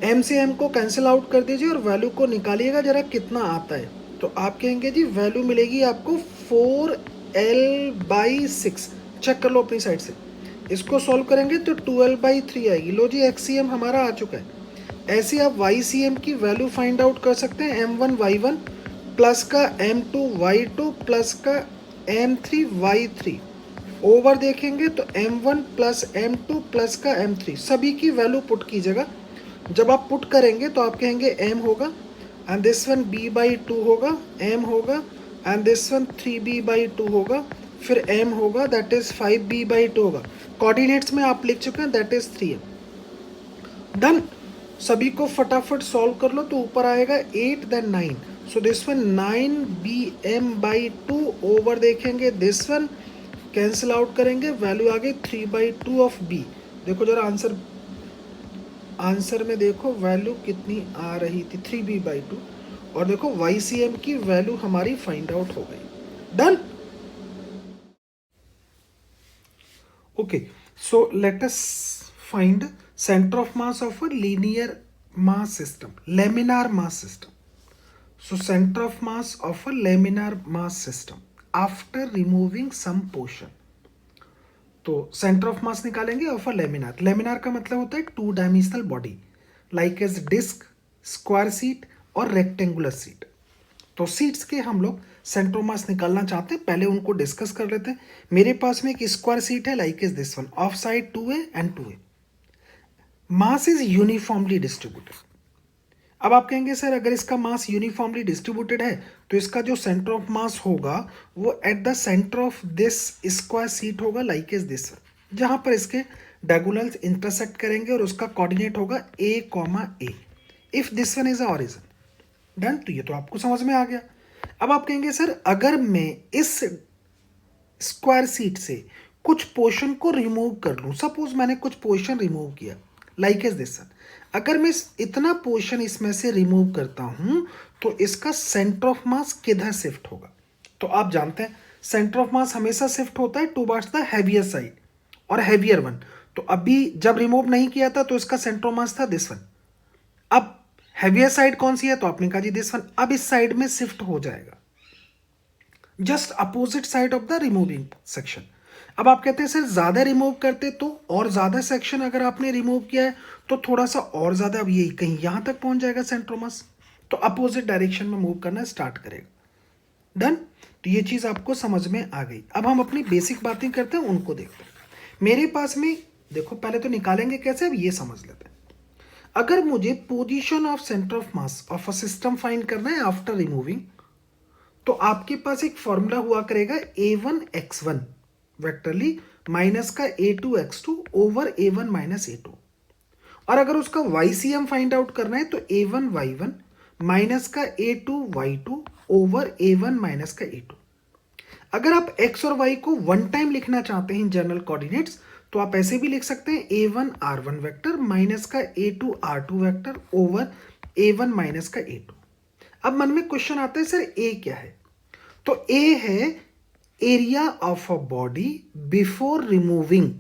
m से m को कैंसिल आउट कर दीजिए और वैल्यू को निकालिएगा जरा कितना आता है। तो आप कहेंगे जी वैल्यू मिलेगी आपको 4l/6। चेक कर लो अपनी साइड से, इसको सॉल्व करेंगे तो 2l/3 आएगी। लो जी XCM हमारा आ चुका है। ऐसे आप YCM की वैल्यू फाइंड आउट कर सकते हैं, m1 y1 प्लस का m2 y2 प्लस का m3 y3 ओवर देखेंगे तो m1 प्लस m2 प्लस का m3, सभी की वैल्यू पुट कीजिएगा। जब आप पुट करेंगे तो आप कहेंगे m होगा एंड दिस वन b/2 होगा, m होगा एंड दिस वन 3b/2 होगा, फिर m होगा दैट इज 5b/2 होगा। कोऑर्डिनेट्स में आप लिख चुके हैं दैट इज 3m। डन। सभी को फटाफट सॉल्व कर लो तो ऊपर आएगा 8 then 9, so this one 9bm/2 over देखेंगे दिस वन कैंसिल आउट करेंगे, वैल्यू आ गई 3/2 ऑफ b। देखो जरा आंसर में देखो वैल्यू कितनी आ रही थी, 3b/2, और देखो YCM की वैल्यू हमारी फाइंड आउट हो गई। Done. Okay, so let us find center of mass of a linear mass system, laminar mass system. So center of mass of a laminar mass system after removing some portion. तो centre of mass निकालेंगे of a laminar. Laminar का मतलब होता है 2 dimensional body like as disc, square sheet और rectangular sheet. तो sheets के हम लोग सेंटर ऑफ मास निकालना चाहते हैं, पहले उनको डिस्कस कर लेते हैं। मेरे पास में एक स्क्वायर सीट है like as this one, of side 2a and 2a, mass is uniformly distributed. अब आप कहेंगे सर अगर इसका मास यूनिफॉर्मली डिस्ट्रीब्यूटेड है तो इसका जो सेंटर ऑफ मास होगा वो at the centre of this square seat होगा लाइक इज दिस, जहां पर इसके डायगोनल्स इंटरसेक्ट करेंगे और उसका कोऑर्डिनेट होगा a, if this one is a origin. Done. तो ये तो आपको समझ में आ गया। अब आप कहेंगे सर अगर मैं इस स्क्वायर सीट से कुछ पोर्शन को रिमूव कर लूं, सपोज मैंने कुछ पोर्शन रिमूव किया लाइक एज दिस, अगर मैं इतना पोर्शन इसमें से रिमूव करता हूं तो इसका सेंटर ऑफ मास किधर शिफ्ट होगा। तो आप जानते हैं सेंटर ऑफ मास हमेशा शिफ्ट होता है टुवर्ड्स द हैवियर साइड और हैवियर वन। तो अभी जब रिमूव नहीं किया था तो इसका सेंटर ऑफ मास था दिस वन। अब हैवियर साइड कौन सी है, तो आपने कहा जी दिस वन। अब इस साइड में शिफ्ट हो जाएगा, just opposite side of the removing section. अब आप कहते हैं सर ज्यादा रिमूव करते तो, और ज्यादा सेक्शन अगर आपने रिमूव किया है तो थोड़ा सा और ज्यादा, अब ये कहीं यहां तक पहुंच जाएगा सेंटर ऑफ मास, तो अपोजिट डायरेक्शन में मूव करना स्टार्ट करेगा। डन। तो ये चीज आपको समझ में आ गई। अब हम अपनी बेसिक बातें करते हैं, उनको देखते हैं। मेरे पास में देखो, पहले तो निकालेंगे कैसे, अब ये समझ लेते हैं। अगर मुझे position of centre of mass of a system find करना है आफ्टर रिमूविंग, तो आपके पास एक फॉर्मूला हुआ करेगा a1x1 वेक्टरली माइनस का a2x2 over a1 minus a2, और अगर उसका YCM फाइंड आउट करना है तो a1y1 माइनस का a2y2 ओवर a1 माइनस का a2। अगर आप x और y को वन टाइम लिखना चाहते हैं जनरल कोऑर्डिनेट्स तो आप ऐसे भी लिख सकते हैं a1r1 वेक्टर माइनस का a2r2 vector over a1 minus का a2। अब मन में क्वेश्चन आता है सर ए क्या है, तो ए है area of a body before removing.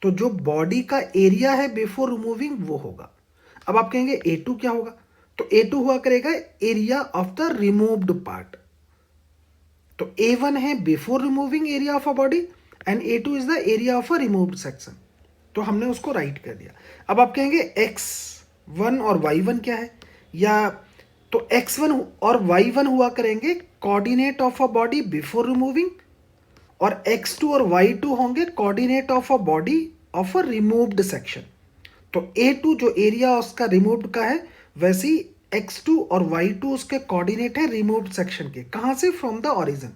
तो जो बॉडी का एरिया है बिफोर रिमूविंग वो होगा। अब आप कहेंगे A2 क्या होगा, तो A2 हुआ करेगा area of the removed part. तो A1 है before removing area of a body and A2 is the area of a removed section. तो हमने उसको राइट कर दिया। अब आप कहेंगे X1 और Y1 क्या है, या तो x1 और y1 हुआ करेंगे coordinate of a body before removing, और x2 और y2 होंगे coordinate of a body of a removed section. तो A2 जो एरिया उसका रिमूव्ड का है, वैसे ही x2 और y2 उसके कोऑर्डिनेट है रिमूव्ड सेक्शन के। कहां से, फ्रॉम द ओरिजिन।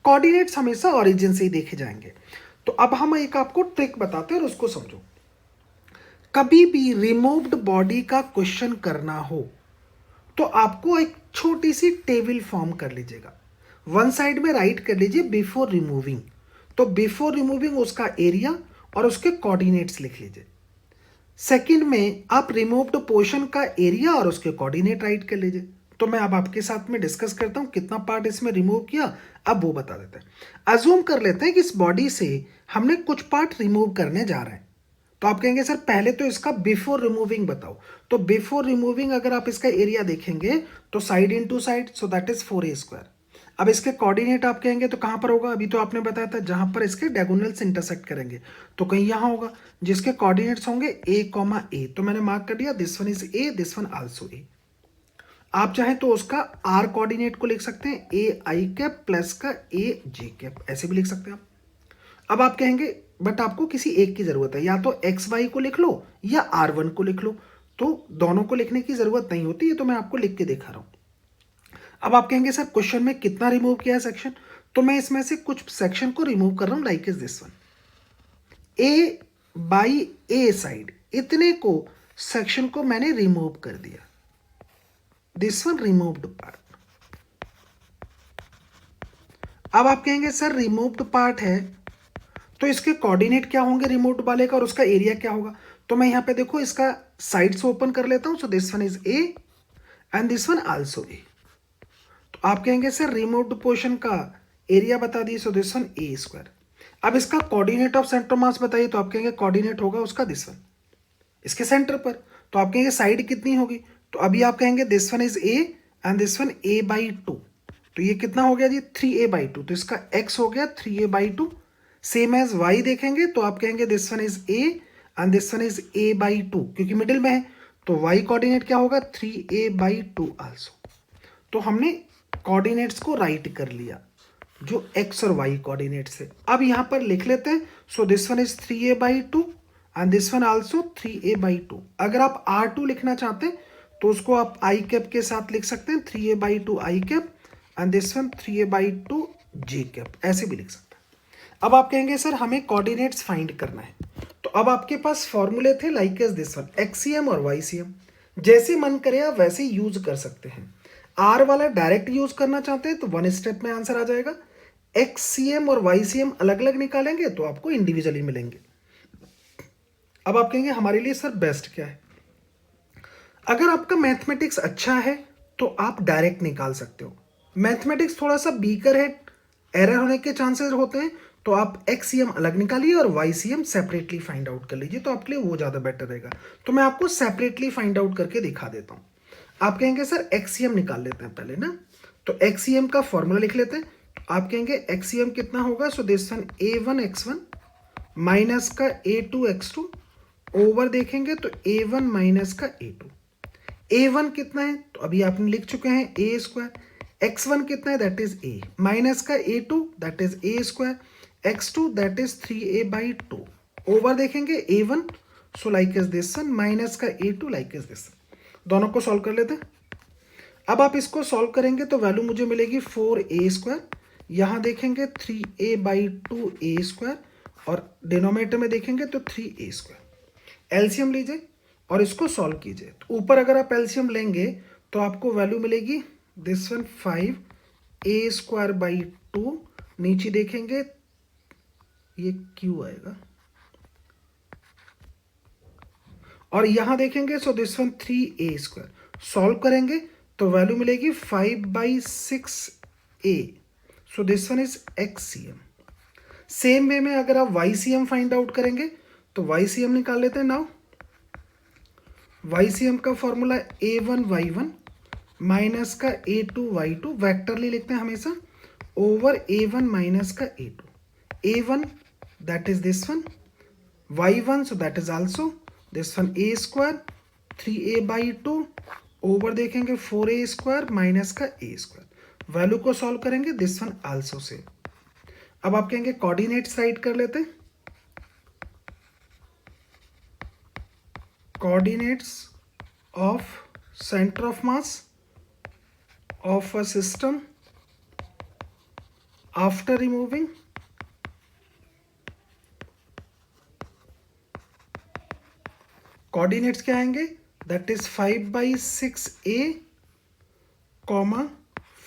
कोऑर्डिनेट्स हमेशा ओरिजिन से ही देखे जाएंगे। तो अब हम एक आपको ट्रिक बताते हैं और उसको समझो। कभी भी रिमूव्ड बॉडी का क्वेश्चन करना हो तो आपको एक छोटी सी टेबल फॉर्म कर लीजिएगा, वन साइड में राइट कर लीजिए बिफोर रिमूविंग। तो बिफोर रिमूविंग उसका एरिया और उसके कोऑर्डिनेट्स लिख लीजिए। सेकंड में आप रिमूव्ड पोर्शन का एरिया और उसके कोऑर्डिनेट राइट कर लीजिए। तो मैं अब आपके साथ में डिस्कस करता हूं कितना पार्ट इसमें रिमूव किया, अब वो बता देते हैं। अज्यूम कर लेते हैं कि इस बॉडी से हमने कुछ पार्ट रिमूव करने जा रहे हैं। तो आप कहेंगे सर पहले तो इसका बिफोर रिमूविंग बताओ। तो बिफोर रिमूविंग अगर आप इसका एरिया देखेंगे तो side into side, so that is 4a²। अब इसके कोऑर्डिनेट आप कहेंगे तो कहां पर होगा, अभी तो आपने बताया था जहां पर इसके डायगोनल्स इंटरसेक्ट करेंगे, तो कहीं यहां होगा जिसके कोऑर्डिनेट्स होंगे a, तो मैंने मार्क कर दिया, this one is a, this one also a। आप चाहें तो उसका r कोऑर्डिनेट को लिख सकते हैं a_i प्लस का a_j, ऐसे भी लिख सकते हैं आप। अब आप कहेंगे बट आपको किसी एक की जरूरत है, या तो xy को लिख लो या r1 को लिख लो। तो दोनों को लिखने की जरूरत नहीं होती, ये तो मैं आपको लिख के दिखा रहा हूं। अब आप कहेंगे सर क्वेश्चन में कितना रिमूव किया है सेक्शन, तो मैं इसमें से कुछ सेक्शन को रिमूव कर रहा हूं, like is this one, A by A side, इतने को सेक्शन को मैंने रिमूव कर दिया, दिस वन रिमूव्ड पार्ट। अब आप कहेंगे सर रिमूव्ड पार्ट है तो इसके कोऑर्डिनेट क्या होंगे रिमूव्ड वाले का और उसका एरिया क्या होगा। तो मैं यहां पे देखो इसका साइड से ओपन कर लेता हूं, सो this one is A and this one also a. तो आप कहेंगे सर रिमूव्ड पोर्शन का एरिया बता दिए, सो दिस वन a²। अब इसका कोऑर्डिनेट ऑफ सेंटर मास बताइए, तो आप कहेंगे कोऑर्डिनेट होगा उसका दिस वन, इसके सेंटर पर। तो आप कहेंगे साइड कितनी होगी, तो अभी आप कहेंगे this one is a and this one a/2। तो ये कितना हो गया जी 3a/2, तो इसका x हो गया 3a/2। सेम एज y देखेंगे तो आप कहेंगे this one is a and this one is a/2, क्योंकि मिडिल में है तो y कोऑर्डिनेट क्या होगा 3a/2 आल्सो। तो हमने कोऑर्डिनेट्स को राइट कर लिया जो x और y कोऑर्डिनेट्स है। अब यहां पर लिख लेते हैं, so this one is 3a/2 and this one also 3a/2। अगर आप r2 लिखना चाहते हैं तो उसको आप i कैप के साथ लिख सकते हैं, 3a/2 i cap and this one 3a/2 j cap, ऐसे भी लिख सकते हैं। अब आप कहेंगे सर हमें कोऑर्डिनेट्स फाइंड करना है, तो अब आपके पास फॉर्मूले थे लाइक एज दिस वन, एक्सीएम और वाईसीएम, जैसे मन करे आप वैसे यूज कर सकते हैं। आर वाला डायरेक्ट यूज करना चाहते हैं तो वन स्टेप में आंसर आ जाएगा। एक्सीएम और वाईसीएम अलग अलग निकालेंगे तो आपको इंडिविजुअली मिलेंगे। अब आप कहेंगे हमारे लिए सर बेस्ट क्या है, अगर आपका मैथमेटिक्स अच्छा है तो आप डायरेक्ट निकाल सकते हो। मैथमेटिक्स थोड़ा सा वीकर है, एरर होने के चांसेस होते हैं, तो आप एक्सीएम अलग निकालिए और वाईसीएम सेपरेटली फाइंड आउट कर लीजिए, तो आपके लिए वो ज़्यादा बेटर रहेगा। तो मैं आपको सेपरेटली फाइंड आउट करके दिखा देता हूँ। आप कहेंगे सर एक्सीएम निकाल लेते हैं पहले ना, तो एक्सीएम का फॉर्मूला लिख लेते हैं। आप कहेंगे एक्सीएम कितना होगा, so this one a1x1 minus का a2x2 ओवर देखेंगे तो a1 माइनस का a2। a1 कितना है तो अभी आपने लिख चुके हैं a², x1 कितना है दैट इज a, माइनस का a2 that is a², x2 that is 3a/2 over देखेंगे a1, so like is this one minus का a2 लाइक इज दिस। दोनों को सॉल्व कर लेते हैं। अब आप इसको सॉल्व करेंगे तो वैल्यू मुझे मिलेगी 4a², यहाँ देखेंगे 3a/2 a² और डिनोमिनेटर में देखेंगे तो 3a²। एलसीएम लीजिए और इसको सॉल्व कीजिए, तो ऊपर अगर आप एलसीएम लेंगे तो आपको वैल्यू मिलेगी दिस वन 5a²/2, नीचे देखेंगे ये क्यू आएगा और यहां देखेंगे सो दिस वन 3a²। सॉल्व करेंगे तो वैल्यू मिलेगी 5/6a, so this one is XCM. Same way में अगर आप वाईसीएम फाइंड आउट करेंगे तो वाईसीएम निकाल लेते हैं। नाउ वाईसीएम का फॉर्मूला a1y1 माइनस का a2y2, वेक्टरली लिखते हैं हमेशा, ओवर a1 माइनस का a2। a1 that is this one, y1 so that is also this one a², 3a/2 over देखेंगे 4a² माइनस का a²। वैल्यू को सॉल्व करेंगे दिस वन आल्सो से। अब आप कहेंगे कोऑर्डिनेट्स राइट कर लेते हैं। Coordinates of centre of mass of a system after removing coordinates क्या आएंगे, that is 5/6a comma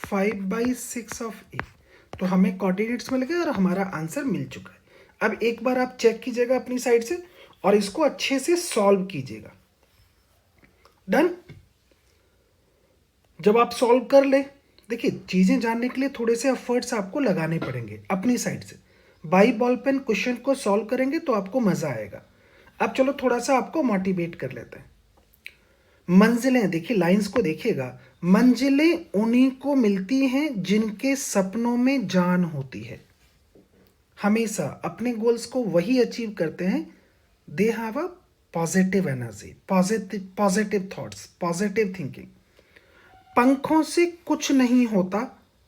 5/6 of a. तो हमें कोऑर्डिनेट्स मिल गए और हमारा आंसर मिल चुका है। अब एक बार आप चेक कीजिएगा अपनी साइड से और इसको अच्छे से सॉल्व कीजिएगा। डन। जब आप सॉल्व कर ले, देखिए चीजें जानने के लिए थोड़े से एफर्ट्स आपको लगाने पड़ेंगे अपनी साइड से। बाई बॉल पेन क्वेश्चन को सॉल्व करेंगे तो आपको मजा आएगा। अब चलो थोड़ा सा आपको मोटिवेट कर लेते हैं। मंजिलें, देखिए लाइंस को देखिएगा, मंजिलें उन्हीं को मिलती हैं जिनके सपनों में जान होती है। हमेशा अपने गोल्स को वही अचीव करते हैं, they have a positive energy, positive thoughts, positive thinking. पंखों से कुछ नहीं होता,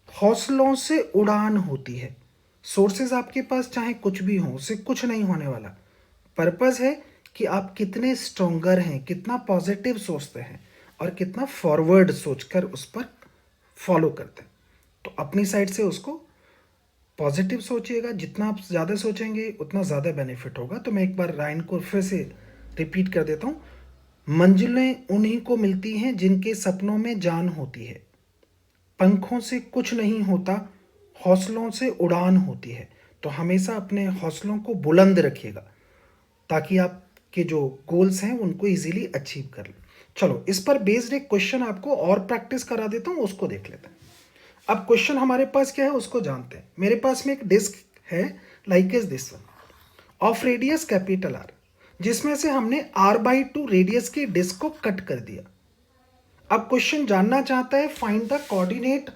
हौसलों से उड़ान होती है। सोर्सेज आपके पास चाहे कुछ भी हो, उससे कुछ नहीं होने वाला। पर्पस है कि आप कितने स्ट्रोंगर हैं, कितना पॉजिटिव सोचते हैं और कितना फॉरवर्ड सोचकर उस पर फॉलो करते हैं। तो अपनी साइड से उसको पॉजिटिव सोचिएगा, जितना आप ज़्यादा सोचेंगे उतना ज़्यादा बेनिफिट होगा। तो मैं एक बार लाइन को फिर से रिपीट कर देता हूँ। मंजिलें उन्हीं को मिलती हैं जिनके सपनों में जान होती है, पंखों से कुछ नहीं होता, हौसलों से उड़ान होती है। तो हमेशा अपने हौसलों को बुलंद रखिएगा ताकि आपके जो गोल्स हैं उनको इजीली अचीव कर लें। चलो इस पर बेस्ड एक क्वेश्चन आपको और प्रैक्टिस करा देता हूँ, उसको देख लेते हैं। अब क्वेश्चन हमारे पास क्या है उसको जानते हैं। मेरे पास में एक डिस्क है like is this one of radius capital R, जिसमें से हमने r/2 रेडियस की डिस्क को कट कर दिया। अब क्वेश्चन जानना चाहता है find the coordinate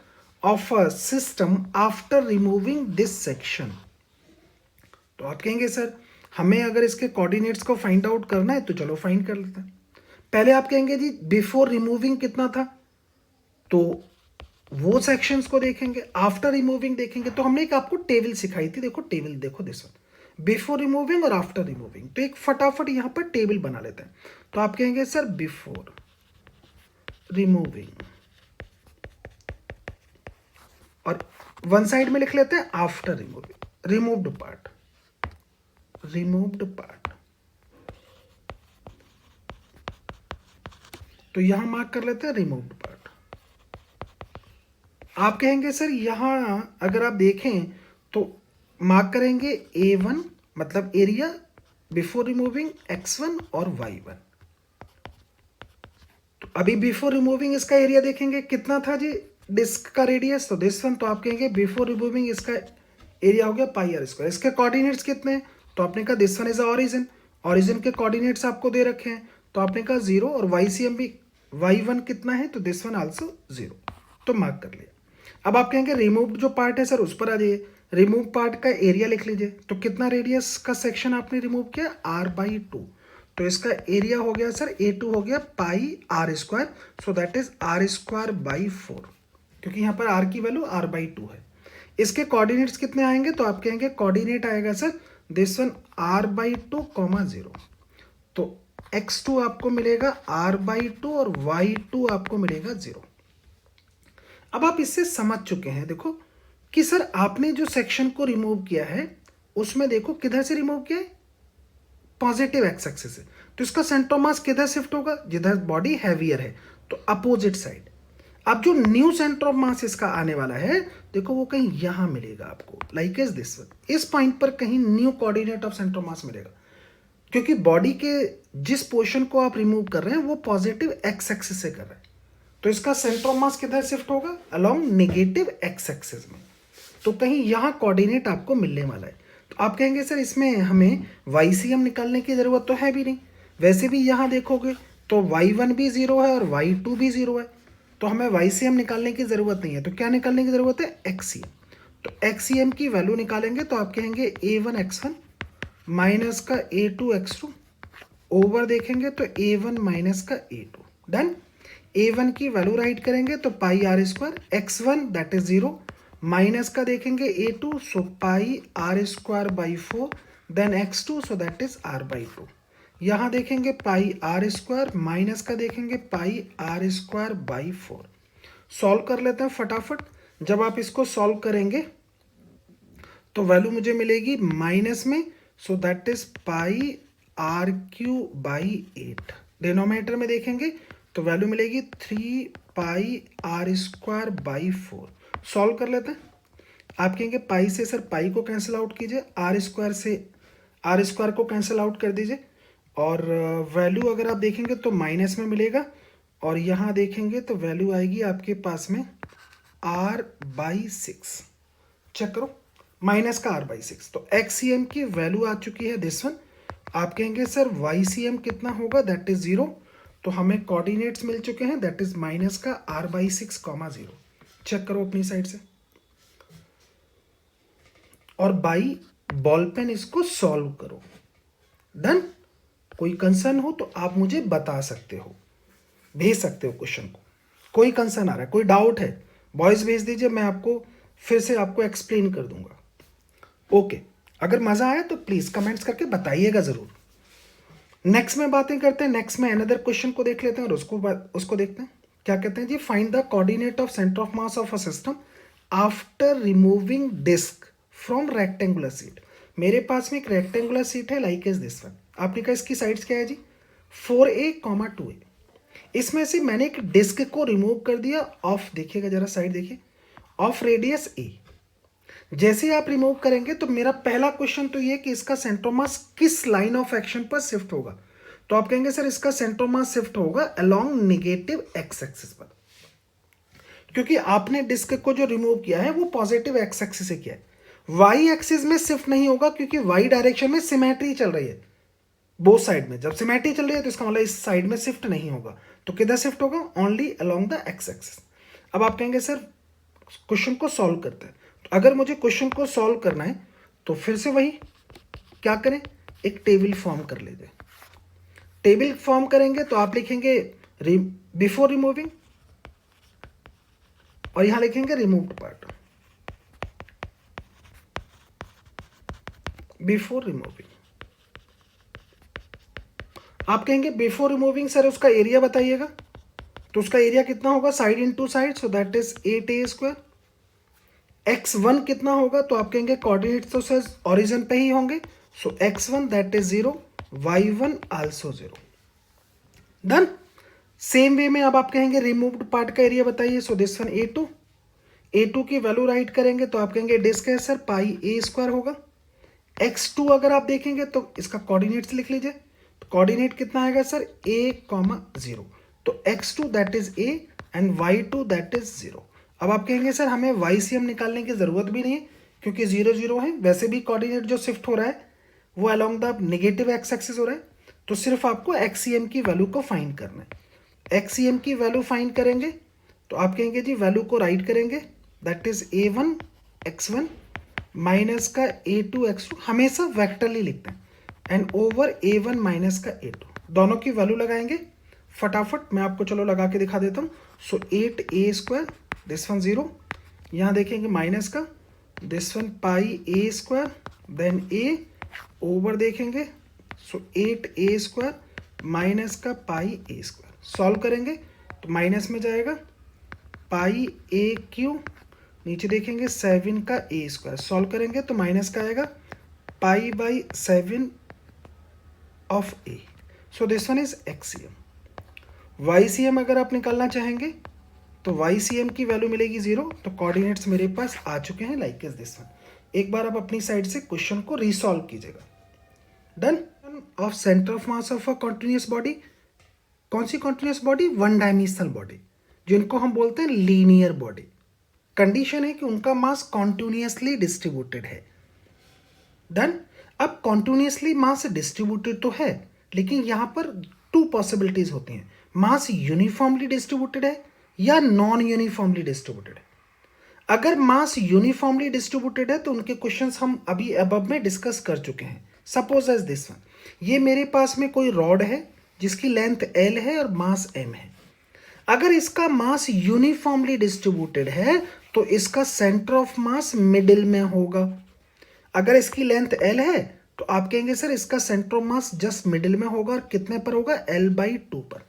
of a system after removing this section. तो आप कहेंगे सर हमें अगर इसके कोऑर्डिनेट्स को फाइंड आउट करना है तो चलो फाइंड कर लेते हैं। पहले आप कहेंगे जी बिफोर रिमूविंग कितना था, तो वो सेक्शंस को देखेंगे। आफ्टर रिमूविंग देखेंगे तो हमने एक आपको टेबल सिखाई थी, देखो टेबल देखो दिस वन, बिफोर रिमूविंग और आफ्टर रिमूविंग। तो एक फटाफट यहाँ पर टेबल बना लेते हैं। तो आप कहेंगे सर बिफोर रिमूविंग और वन साइड में लिख लेते हैं after removing, removed part, removed part. तो यहां मार्क कर लेते हैं रिमूव्ड पार्ट। आप कहेंगे सर यहां अगर आप देखें तो मार्क करेंगे A1 मतलब एरिया बिफोर रिमूविंग X1 और Y1। तो अभी बिफोर रिमूविंग इसका एरिया देखेंगे कितना था जी डिस्क का रेडियस, तो दिस वन। तो आप कहेंगे बिफोर रिमूविंग इसका एरिया हो गया πr²। इसके कोऑर्डिनेट्स कितने हैं, तो आपने कहा this one is origin, origin के कोऑर्डिनेट्स आपको दे रखे हैं तो आपने कहा 0 और YCM भी Y1 कितना है तो दिस वन आल्सो 0, तो मार्क कर लिया। अब आप कहेंगे रिमूव्ड जो पार्ट है सर उस पर आ जाइए, रिमूव पार्ट का एरिया लिख लीजिए। तो कितना रेडियस का सेक्शन आपने रिमूव किया r/2, तो इसका एरिया हो गया सर A2 हो गया πr², so that is r²/4, क्योंकि यहाँ पर r की वैल्यू r/2 है। इसके कोऑर्डिनेट्स कितने आएंगे, तो आप कहेंगे कोऑर्डिनेट आएगा सर दिस वन r/2, 0। तो x2 आपको मिलेगा r/2 और y2 आपको मिलेगा 0। अब आप इससे समझ चुके हैं देखो कि सर आपने जो सेक्शन को रिमूव किया है उसमें देखो किधर से रिमूव किया है, पॉजिटिव एक्स एक्सिस से। तो इसका सेंटर ऑफ मास किधर शिफ्ट होगा, जिधर बॉडी हैवियर है, तो अपोजिट साइड। अब जो न्यू सेंटर ऑफ मास इसका आने वाला है देखो वो कहीं यहां मिलेगा आपको, लाइक इज दिस वन। इस पॉइंट पर कहीं new coordinate of centre of मास मिलेगा, क्योंकि बॉडी के जिस पोर्शन को आप रिमूव कर रहे हैं वो पॉजिटिव एक्स एक्सिस से कर रहे हैं। तो इसका सेंटर ऑफ मास किधर शिफ्ट होगा, अलोंग नेगेटिव एक्स एक्सिस में। तो कहीं यहाँ कोऑर्डिनेट आपको मिलने वाला है। तो आप कहेंगे सर इसमें हमें YCM निकालने की ज़रूरत तो है भी नहीं, वैसे भी यहाँ देखोगे तो Y1 भी 0 है और Y2 भी 0 है, तो हमें YCM निकालने की ज़रूरत नहीं है। तो क्या निकालने की ज़रूरत है, XCM। तो XCM की वैल्यू निकालेंगे तो आप कहेंगे A1 X1 माइनस का A2 X2 ओवर देखेंगे तो A1 माइनस का A2। डन। A1 की वैल्यू राइट करेंगे तो πr², X1 that is 0 minus का देखेंगे A2 so πr²/4, then X2 so that is r/2। यहाँ देखेंगे πr² माइनस का देखेंगे πr²/4। सॉल्व कर लेते हैं फटाफट। जब आप इसको सॉल्व करेंगे तो वैल्यू मुझे मिलेगी माइनस में, so that is r cube by 8। Denominator में देखेंगे तो वैल्यू मिलेगी 3 pi r square by 4। Solve कर लेते हैं। आप कहेंगे पाई से सर पाई को कैंसिल आउट कीजिए, आर स्क्वायर से आर स्क्वायर को कैंसिल आउट कर दीजिए, और वैल्यू अगर आप देखेंगे तो माइनस में मिलेगा, और यहाँ देखेंगे तो वैल्यू आएगी आपके पास में आर बाई 6। चेक करो, माइनस का आर बाई 6। तो एक्सीएम की वैल्यू आ चुकी है दिस वन। आप कहेंगे सर वाईसीएम कितना होगा, दैट इज 0। तो हमें कोऑर्डिनेट्स मिल चुके हैं, दैट इज माइनस का आर बाई 6 कॉमा 0। चेक करो अपनी साइड से, और बाई बॉल पेन इसको सॉल्व करो। डन। कोई कंसर्न हो तो आप मुझे बता सकते हो, भेज सकते हो क्वेश्चन को। कोई कंसर्न आ रहा है, कोई डाउट है, वॉइस भेज दीजिए, मैं आपको फिर से आपको एक्सप्लेन कर दूंगा। ओके, अगर मजा आया तो प्लीज कमेंट्स करके बताइएगा जरूर। नेक्स्ट में बातें करते हैं, नेक्स्ट में अनदर क्वेश्चन को देख लेते हैं और उसको देखते हैं। क्या कहते हैं जी, find the coordinate of centre of mass of a system after removing disc from rectangular sheet. मेरे पास में एक रेक्टेंगुलर सीट है लाइक एज दिस वन। आपने कहा इसकी साइड्स क्या है जी, 4a, 2a। इसमें से मैंने एक डिस्क को रिमूव कर दिया ऑफ, देखिएगा जरा साइड देखिए, ऑफ रेडियस a। जैसे आप रिमूव करेंगे तो मेरा पहला क्वेश्चन तो ये कि इसका सेंटर मास किस लाइन ऑफ एक्शन पर शिफ्ट होगा। तो आप कहेंगे सर इसका सेंटर मास शिफ्ट होगा अलोंग नेगेटिव एक्स एक्सिस पर, क्योंकि आपने डिस्क को जो रिमूव किया है वो पॉजिटिव एक्स एक्सिस से किया है। वाई एक्सिस में शिफ्ट नहीं होगा क्योंकि वाई डायरेक्शन में सिमेट्री चल रही है बोथ साइड में। जब सिमेट्री चल रही है तो इसका मतलब इस साइड में शिफ्ट नहीं होगा, तो किधर शिफ्ट होगा, only along the x axis. अब आप कहेंगे सर क्वेश्चन को सॉल्व करते हैं। तो अगर मुझे क्वेश्चन को सॉल्व करना है तो फिर से वही क्या करें, एक टेबल फॉर्म कर लीजिए। टेबल फॉर्म करेंगे तो आप लिखेंगे बिफोर रिमूविंग, और यहां लिखेंगे रिमूव्ड पार्ट बिफोर रिमूविंग। आप कहेंगे बिफोर रिमूविंग सर उसका एरिया बताइएगा, तो उसका एरिया कितना होगा, side into side, so that is 8a square. x1 कितना होगा, तो आप कहेंगे कोऑर्डिनेट्स तो सर ओरिजिन पे ही होंगे, सो x1 that is 0, y1 also 0। Done. Same way में अब आप कहेंगे रिमूव्ड पार्ट का एरिया बताइए, सो दिस वन a2 की वैल्यू राइट करेंगे तो आप कहेंगे डिस्क है सर पाई a स्क्वायर होगा। x2 अगर आप देखेंगे तो इसका कोऑर्डिनेट्स लिख लीजिए, तो कोऑर्डिनेट कितना आएगा सर a, 0, तो x2 that is a and y2 that is 0। अब आप कहेंगे सर हमें YCM निकालने की जरूरत भी नहीं है क्योंकि 0, 0 है, वैसे भी कोऑर्डिनेट जो शिफ्ट हो रहा है वो along the negative x axis हो रहा है, तो सिर्फ आपको XCM की वैल्यू को फाइंड करना है। XCM की वैल्यू फाइंड करेंगे तो आप कहेंगे जी वैल्यू को राइट करेंगे, that is a1 x1 minus का a2 x2, हमेशा वेक्टरली लिखते हैं, एंड ओवर a1 माइनस का a2, दोनों की वैल्यू लगाएंगे फटाफट। मैं आपको चलो लगा के दिखा देता हूँ। सो 8a स्क्वायर, दिस वन 0, यहाँ देखेंगे माइनस का, this one pi a square, then a over देखेंगे, सो 8a स्क्वायर माइनस का पाई a स्क्वायर। सॉल्व करेंगे तो माइनस में जाएगा पाई a क्यू, नीचे देखेंगे 7 का a स्क्वायर। सॉल्व करेंगे तो माइनस का आएगा pi by 7 of a। So this one is XCM। YCM अगर आप निकालना चाहेंगे तो YCM की वैल्यू मिलेगी 0, तो कोऑर्डिनेट्स मेरे पास आ चुके हैं लाइक एज दिस वन। एक बार आप अपनी साइड से क्वेश्चन को रिसॉल्व कीजिएगा। Done. Of centre of mass of a continuous body, कौन सी continuous body, one dimensional body, जिनको हम बोलते हैं लीनियर बॉडी। कंडीशन है कि उनका मास कॉन्टिन्यूसली डिस्ट्रीब्यूटेड है। डन। अब कॉन्टिन्यूसली मास डिस्ट्रीब्यूटेड तो है, लेकिन यहां पर 2 पॉसिबिलिटीज होती हैं, मास यूनिफॉर्मली डिस्ट्रीब्यूटेड है या नॉन यूनिफॉर्मली डिस्ट्रीब्यूटेड है। अगर मास यूनिफॉर्मली डिस्ट्रीब्यूटेड है तो उनके क्वेश्चंस हम अभी अबव में डिस्कस कर चुके हैं। सपोज एज दिस वन, ये मेरे पास में कोई रॉड है जिसकी लेंथ L है और मास M है। अगर इसका मास यूनिफॉर्मली डिस्ट्रीब्यूटेड है तो इसका सेंटर ऑफ मास मिडिल में होगा। अगर इसकी लेंथ L है तो आप कहेंगे सर इसका centre of mass just middle में होगा, और कितने पर होगा, L/2 पर।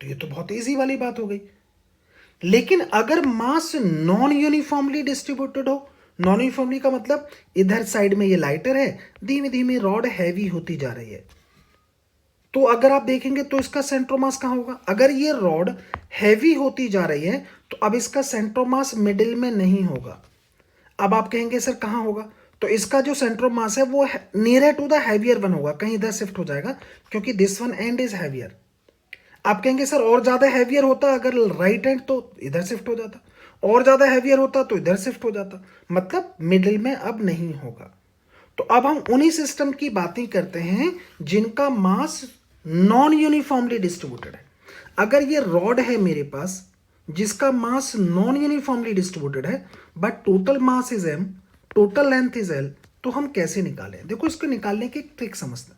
तो ये तो बहुत इजी वाली बात हो गई। लेकिन अगर मास नॉन यूनिफॉर्मली डिस्ट्रीब्यूटेड हो, नॉन यूनिफॉर्मली का मतलब इधर साइड में ये लाइटर है, धीमे धीमे रॉड हैवी होती जा रही है। तो अगर आप देखेंगे तो इसका सेंट्रोमास कहाँ होगा? अगर ये रॉड हैवी होती जा रही है तो अब इसका सेंट्रोमास मिडिल में नहीं होगा। अब आप कहेंगे सर कहाँ होगा? तो इसका जो सेंट्रोमास है वो near to the heavier one होगा, कहीं इधर शिफ्ट हो जाएगा क्योंकि this one end is heavier. आप कहेंगे सर और ज्यादा हैवियर होता अगर राइट हैंड तो इधर शिफ्ट हो जाता, और ज्यादा हैवियर होता तो इधर शिफ्ट हो जाता, मतलब मिडिल में अब नहीं होगा। तो अब हम उन्हीं सिस्टम की बातें करते हैं जिनका मास नॉन यूनिफॉर्मली डिस्ट्रीब्यूटेड है। अगर ये रॉड है मेरे पास जिसका मास नॉन यूनिफॉर्मली डिस्ट्रीब्यूटेड है but total mass is M, total length is L, तो हम कैसे निकालें? देखो इसको निकालने की ट्रिक समझते हैं।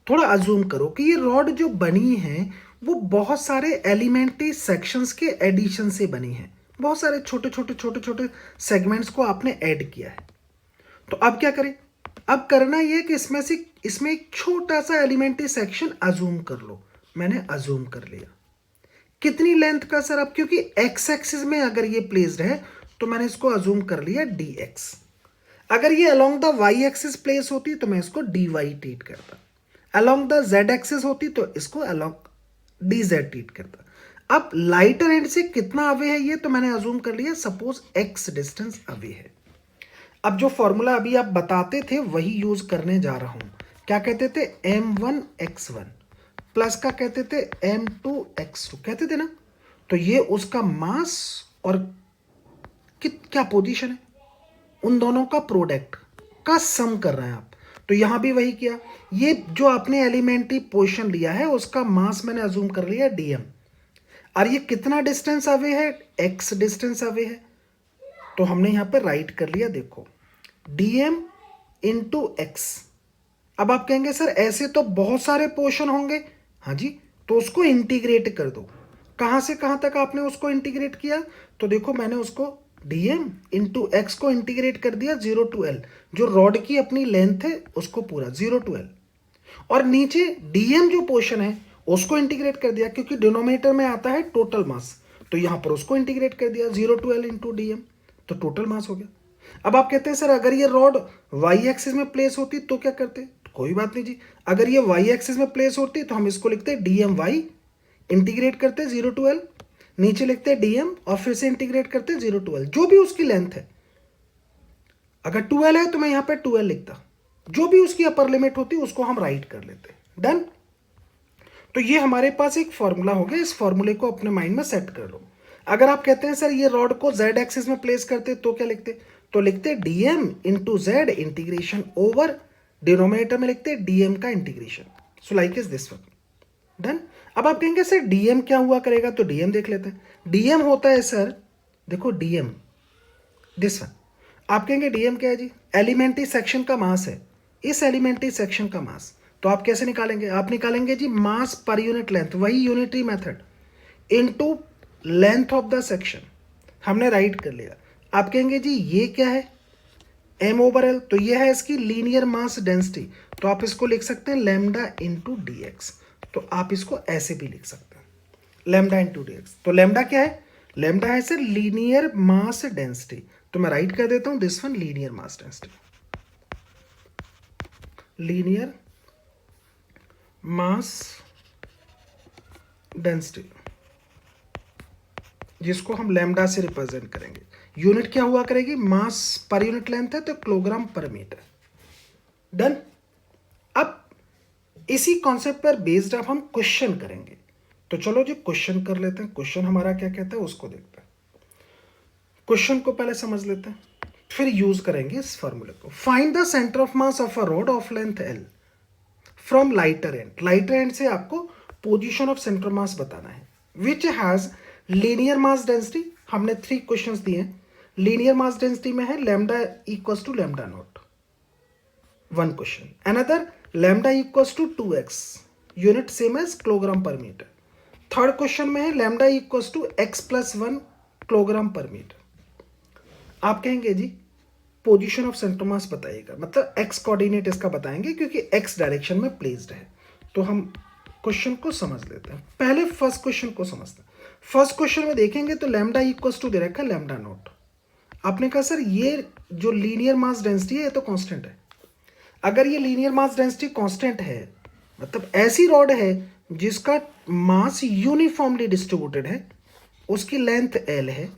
थोड़ा अज्यूम करो कि ये रॉड जो बनी है वो बहुत सारे एलिमेंट्री सेक्शंस के एडिशन से बनी है, बहुत सारे छोटे छोटे सेगमेंट्स को आपने ऐड किया है। तो अब क्या करें? अब करना यह कि इसमें एक छोटा सा एलिमेंट्री सेक्शन अज्यूम कर लो। मैंने अज्यूम कर लिया। कितनी लेंथ का सर? अब क्योंकि एक्स एक्सिस में अगर ये प्लेस्ड है तो मैंने इसको अज्यूम कर लिया dx। अगर ये along the y axis place होती तो मैं इसको dy ट्रीट करता, अलोंग द z एक्सिस होती तो इसको अलोंग dz ट्रीट करता। अब लाइटर एंड से कितना अवे है ये तो मैंने अज्यूम कर लिया, सपोज x डिस्टेंस अवे है। अब जो फॉर्मूला अभी आप बताते थे वही यूज करने जा रहा हूं। क्या कहते थे? m1x1 प्लस का कहते थे m2x2 कहते थे ना। तो ये उसका मास और क्या पोजीशन है, उन दोनों का प्रोडक्ट का सम कर रहे हैं आप। तो यहां भी वही किया। ये जो आपने एलिमेंट्री पोजीशन लिया है उसका मास मैंने अज्यूम कर लिया dm, और ये कितना डिस्टेंस अवे है? x डिस्टेंस अवे है। तो हमने यहां पर राइट कर लिया, देखो dm इंटू एक्स। अब आप कहेंगे सर ऐसे तो बहुत सारे पोर्शन होंगे। हाँ जी, तो उसको इंटीग्रेट कर दो। कहां से कहां तक आपने उसको इंटीग्रेट किया? तो देखो मैंने उसको dm इंटू एक्स को इंटीग्रेट कर दिया 0 to l, जो रॉड की अपनी लेंथ है उसको पूरा 0 to l, और नीचे dm जो पोर्शन है उसको इंटीग्रेट कर दिया क्योंकि डिनोमिनेटर में आता है टोटल मास, तो यहां पर उसको इंटीग्रेट कर दिया 0 to l इंटू dm, तो टोटल मास हो गया। अब आप कहते हैं सर अगर ये रॉड y एक्सिस में प्लेस होती तो क्या करते? कोई बात नहीं जी, अगर ये y एक्सिस में प्लेस होती तो हम इसको लिखते dmy, इंटीग्रेट करते 0 to l, नीचे लिखते dm और फिर से इंटीग्रेट करते 0 to l, जो भी उसकी लेंथ है। अगर 2l है तो मैं यहां पे 2l लिखता, जो भी उसकी अपर लिमिट होती उसको हम राइट कर लेते। डन। तो ये हमारे पास एक फॉर्मूला हो गया, इस फॉर्मूले को अपने माइंड में सेट कर लो। अगर आप कहते हैं सर ये रॉड को z एक्सिस में प्लेस करते तो क्या लिखते? तो लिखते dm into z integration over denominator में लिखते dm का integration. So like is this one. Done. अब आप कहेंगे सर dm क्या हुआ करेगा? तो dm देख लेते हैं। dm होता है सर, देखो dm दिस वन। आप कहेंगे dm क्या है जी? एलिमेंट्री सेक्शन का मास है, इस एलिमेंट्री सेक्शन का मास। तो आप कैसे निकालेंगे? आप निकालेंगे जी मास पर यूनिट लेंथ, वही unitary method, into length of the section. हमने राइट कर लिया। आप कहेंगे जी ये क्या है? m ओवर l, तो ये है इसकी लीनियर मास डेंसिटी, तो आप इसको लिख सकते हैं लैम्डा इंटू dx। तो आप इसको ऐसे भी लिख सकते हैं लैम्डा इंटू dx। तो लैम्डा क्या है? लैम्डा है सर लीनियर मास डेंसिटी, तो मैं राइट कर देता हूं this one linear mass density, linear mass density, जिसको हम लैम्डा से रिप्रेजेंट करेंगे। यूनिट क्या हुआ करेगी? मास पर यूनिट लेंथ है तो किलोग्राम पर मीटर। डन। अब इसी कॉन्सेप्ट पर बेस्ड अब हम क्वेश्चन करेंगे। तो चलो जी क्वेश्चन कर लेते हैं। क्वेश्चन हमारा क्या कहता है उसको देखते हैं। क्वेश्चन को पहले समझ लेते हैं, फिर यूज करेंगे इस फॉर्मूले को। Find the centre of mass of a rod of length l from lighter and. Lighter and से आपको पोजीशन ऑफ सेंटर मास बताना है, which has linear mass density. हमने 3 क्वेश्चंस दिए हैं। लीनियर मास डेंसिटी में है lambda equals to lambda naught, 1 question. Another lambda equals to 2x, unit same as kilogram per metre. Third question में है lambda equals to x+1 kilogram per metre. आप कहेंगे जी पोजीशन ऑफ सेंटर मास बताइएगा, मतलब x coordinate इसका बताएंगे क्योंकि x डायरेक्शन में प्लेस्ड है। तो हम क्वेश्चन को समझ लेते हैं। पहले फर्स्ट क्वेश्चन को समझते हैं। फर्स्ट क्वेश्चन में देखेंगे तो लैम्डा इक्वल्स टू दे रखा है लैम्डा नॉट। आपने कहा सर ये जो लीनियर मास डेंसिटी है ये तो कांस्टेंट है। अगर ये लीनियर मास डेंसिटी कांस्टेंट है मतलब ऐसी रॉड है जिसका मास यूनिफॉर्मली डिस्ट्रीब्यूटेड है, उसकी लेंथ L है,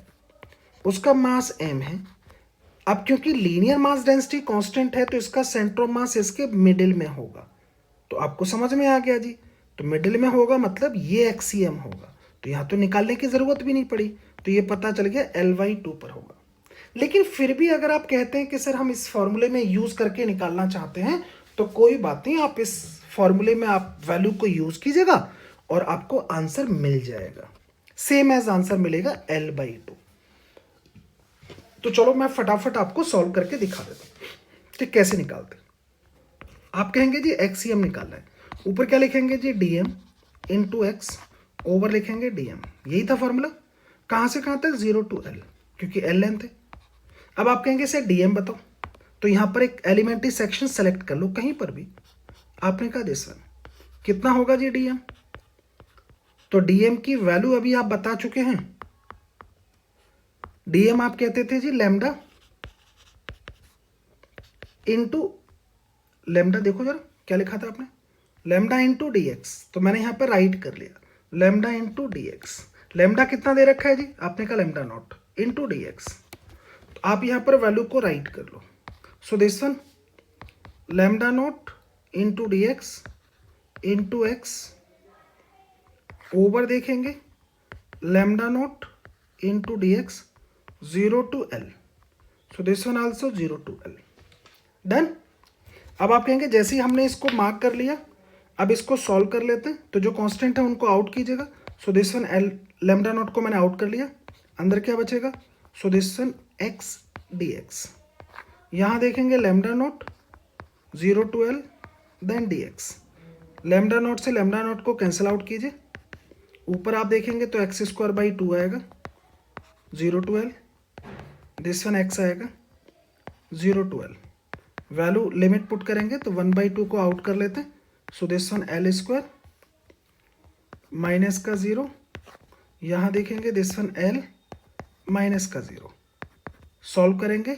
उसका मास m है। अब क्योंकि लीनियर मास डेंसिटी कांस्टेंट है तो इसका सेंटर ऑफ मास इसके मिडिल में होगा। तो आपको समझ में आ गया जी, तो मिडिल में होगा मतलब ये एक्सीएम होगा, तो यहाँ तो निकालने की ज़रूरत भी नहीं पड़ी, तो ये पता चल गया L/2 पर होगा। लेकिन फिर भी अगर आप कहते हैं कि सर हम इस फॉर्मूले में यूज़ करके निकालना चाहते हैं तो कोई बात नहीं, आप इस फॉर्मूले में आप वैल्यू को यूज़ कीजिएगा और आपको आंसर मिल जाएगा, सेम एज आंसर मिलेगा L/2। तो चलो मैं फटाफट आपको सॉल्व करके दिखा देता हूँ कि कैसे निकालते हैं। आप कहेंगे जी एक्सीएम निकालना है, ऊपर क्या लिखेंगे जी डीएम इंटू एक्स, ओवर लिखेंगे डीएम, यही था फॉर्मूला। कहाँ से कहाँ तक 0 to L, क्योंकि L लेंथ है। अब आप कहेंगे सर डीएम बताओ, तो यहाँ पर एक एलिमेंट्री सेक्शन सेलेक्ट कर लो कहीं पर भी। आपने कहा दिस वन, कितना होगा जी डीएम, तो डीएम की वैल्यू अभी आप बता चुके हैं। डीएम आप कहते थे जी लैम्डा इंटू लैम्डा, देखो जरा क्या लिखा था आपने, लैम्डा इंटू डी एक्स, तो मैंने यहाँ पर राइट कर लिया lambda into d x. Lambda कितना दे रखा है जी, आपने कहा lambda not into d x, तो आप यहाँ पर वैल्यू को राइट कर लो। So this one lambda not into d x into x, over देखेंगे lambda not into d x 0 to L, so this one also 0 to L, done. अब आप कहेंगे जैसे ही हमने इसको मार्क कर लिया, अब इसको सॉल्व कर लेते हैं, तो जो कांस्टेंट है उनको आउट कीजिएगा। So this one L lambda naught को मैंने आउट कर लिया, अंदर क्या बचेगा, so this one x d x. यहाँ देखेंगे lambda naught 0 to L then d x, lambda naught से लैम्डा नॉट को कैंसिल आउट कीजिए, ऊपर आप देखेंगे तो x²/2 आएगा 0 to L, this one x आएगा 0 to L। Value limit put करेंगे तो 1/2 को आउट कर लेते हैं, so this one L² minus का 0, यहाँ देखेंगे दिस वन L माइनस का 0, सॉल्व करेंगे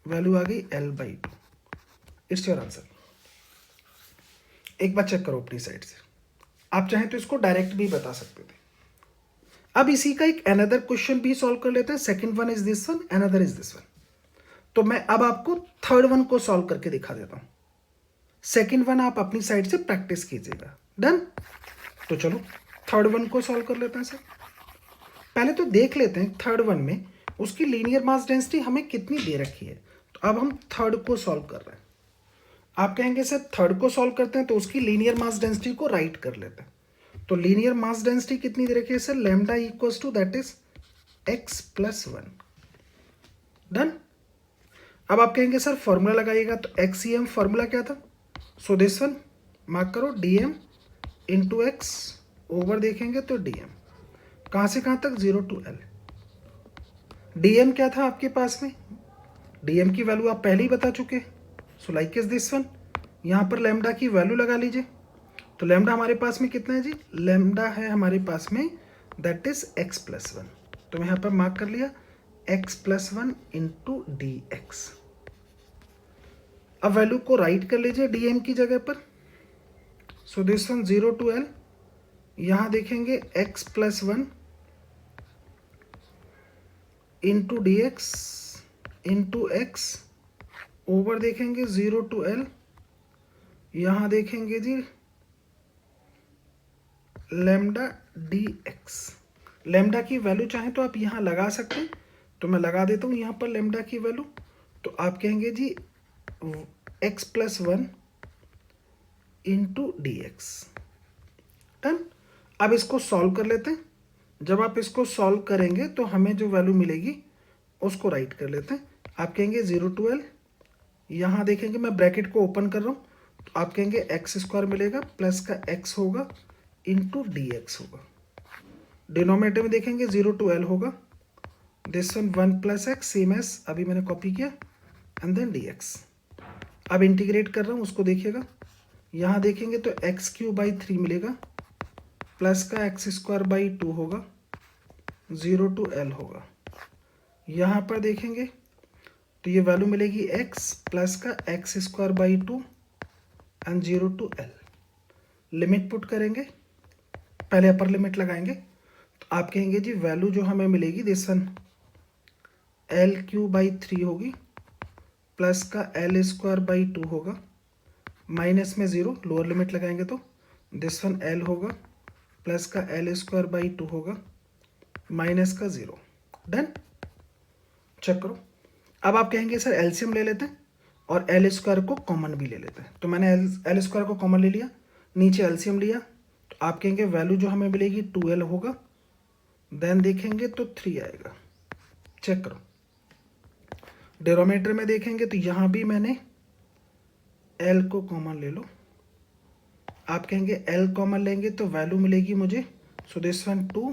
वैल्यू आ गई L/2। It's your answer. एक बार चेक करो अपनी साइड से, आप चाहें तो इसको डायरेक्ट भी बता सकते थे। अब इसी का एक अनदर क्वेश्चन भी सॉल्व कर लेते हैं। Second one is this one, another is this one. तो मैं अब आपको थर्ड वन को सॉल्व करके दिखा देता हूं। सेकंड वन आप अपनी साइड से प्रैक्टिस कीजिएगा, डन। तो चलो थर्ड वन को सॉल्व कर लेते हैं सर। पहले तो देख लेते हैं थर्ड वन में उसकी लीनियर मास डेंसिटी हमें कितनी दे रखी है। तो अब हम थर्ड को सॉल्व कर रहे हैं। आप कहेंगे सर थर्ड को सॉल्व करते हैं तो उसकी लीनियर मास डेंसिटी को राइट कर लेते हैं। तो लीनियर मास डेंसिटी कितनी दे रखी है sir, lambda equals to that is x+1, done. अब आप कहेंगे सर फॉर्मूला लगाइएगा, तो एक्सीएम फॉर्मूला क्या था, सो दिस वन मार्क करो डीएम इंटू एक्स, ओवर देखेंगे तो डीएम, कहाँ से कहाँ तक 0 to L। डीएम क्या था आपके पास में, डीएम की वैल्यू आप पहले ही बता चुके, so like is this one. यहाँ पर लैम्डा की वैल्यू लगा लीजिए, तो लैम्डा हमारे पास में कितना है जी, लैम्डा है हमारे पास में दैट इज x+1, तो मैं यहाँ पर मार्क कर लिया x+1 इंटू डी एक्स। अब वैल्यू को राइट कर लीजिए डीएम की जगह पर, सो दिस वन 0 to L, यहाँ देखेंगे x+1 into d x into x, over देखेंगे 0 to L, यहाँ देखेंगे जी लैम्डा डी एक्स। लैम्डा की वैल्यू चाहे तो आप यहाँ लगा सकते हैं, तो मैं लगा देता हूँ यहाँ पर लैम्डा की वैल्यू। तो आप कहेंगे जी x+1 into d x, done. अब इसको सॉल्व कर लेते हैं। जब आप इसको सॉल्व करेंगे तो हमें जो वैल्यू मिलेगी उसको राइट कर लेते हैं। आप कहेंगे 0 to L, यहाँ देखेंगे मैं ब्रैकेट को ओपन कर रहा हूँ, तो आप कहेंगे x² मिलेगा प्लस का x होगा इंटू डी एक्स होगा। डिनोमिनेटर में देखेंगे 0 to L होगा, this one 1 + x same S अभी मैंने कॉपी किया, एंड देन डी एक्स। अब इंटीग्रेट कर रहा हूँ, उसको देखिएगा, यहाँ देखेंगे तो x³/3 मिलेगा प्लस का x²/2 होगा, 0 to L होगा। यहाँ पर देखेंगे तो ये वैल्यू मिलेगी x प्लस का x square by 2 and 0 to l। Limit put करेंगे, पहले अपर लिमिट लगाएंगे, तो आप कहेंगे जी वैल्यू जो हमें मिलेगी दिस वन L³/3 होगी, प्लस का L²/2 होगा, माइनस में 0, लोअर लिमिट लगाएंगे तो दिस वन L होगा, प्लस का L²/2 होगा, माइनस का 0। डन। चेक करो। अब आप कहेंगे सर एलसीएम ले लेते हैं और L² को कॉमन भी ले लेते हैं। तो मैंने L² को कॉमन ले लिया, नीचे एलसीएम लिया, तो आप कहेंगे वैल्यू जो हमें मिलेगी 2L होगा, देन देखेंगे तो 3 आएगा। चेक करो। डिनोमिनेटर में देखेंगे तो यहाँ भी मैंने L को कॉमन ले लो, आप कहेंगे L कॉमन लेंगे तो वैल्यू मिलेगी मुझे, सो दिस वन 2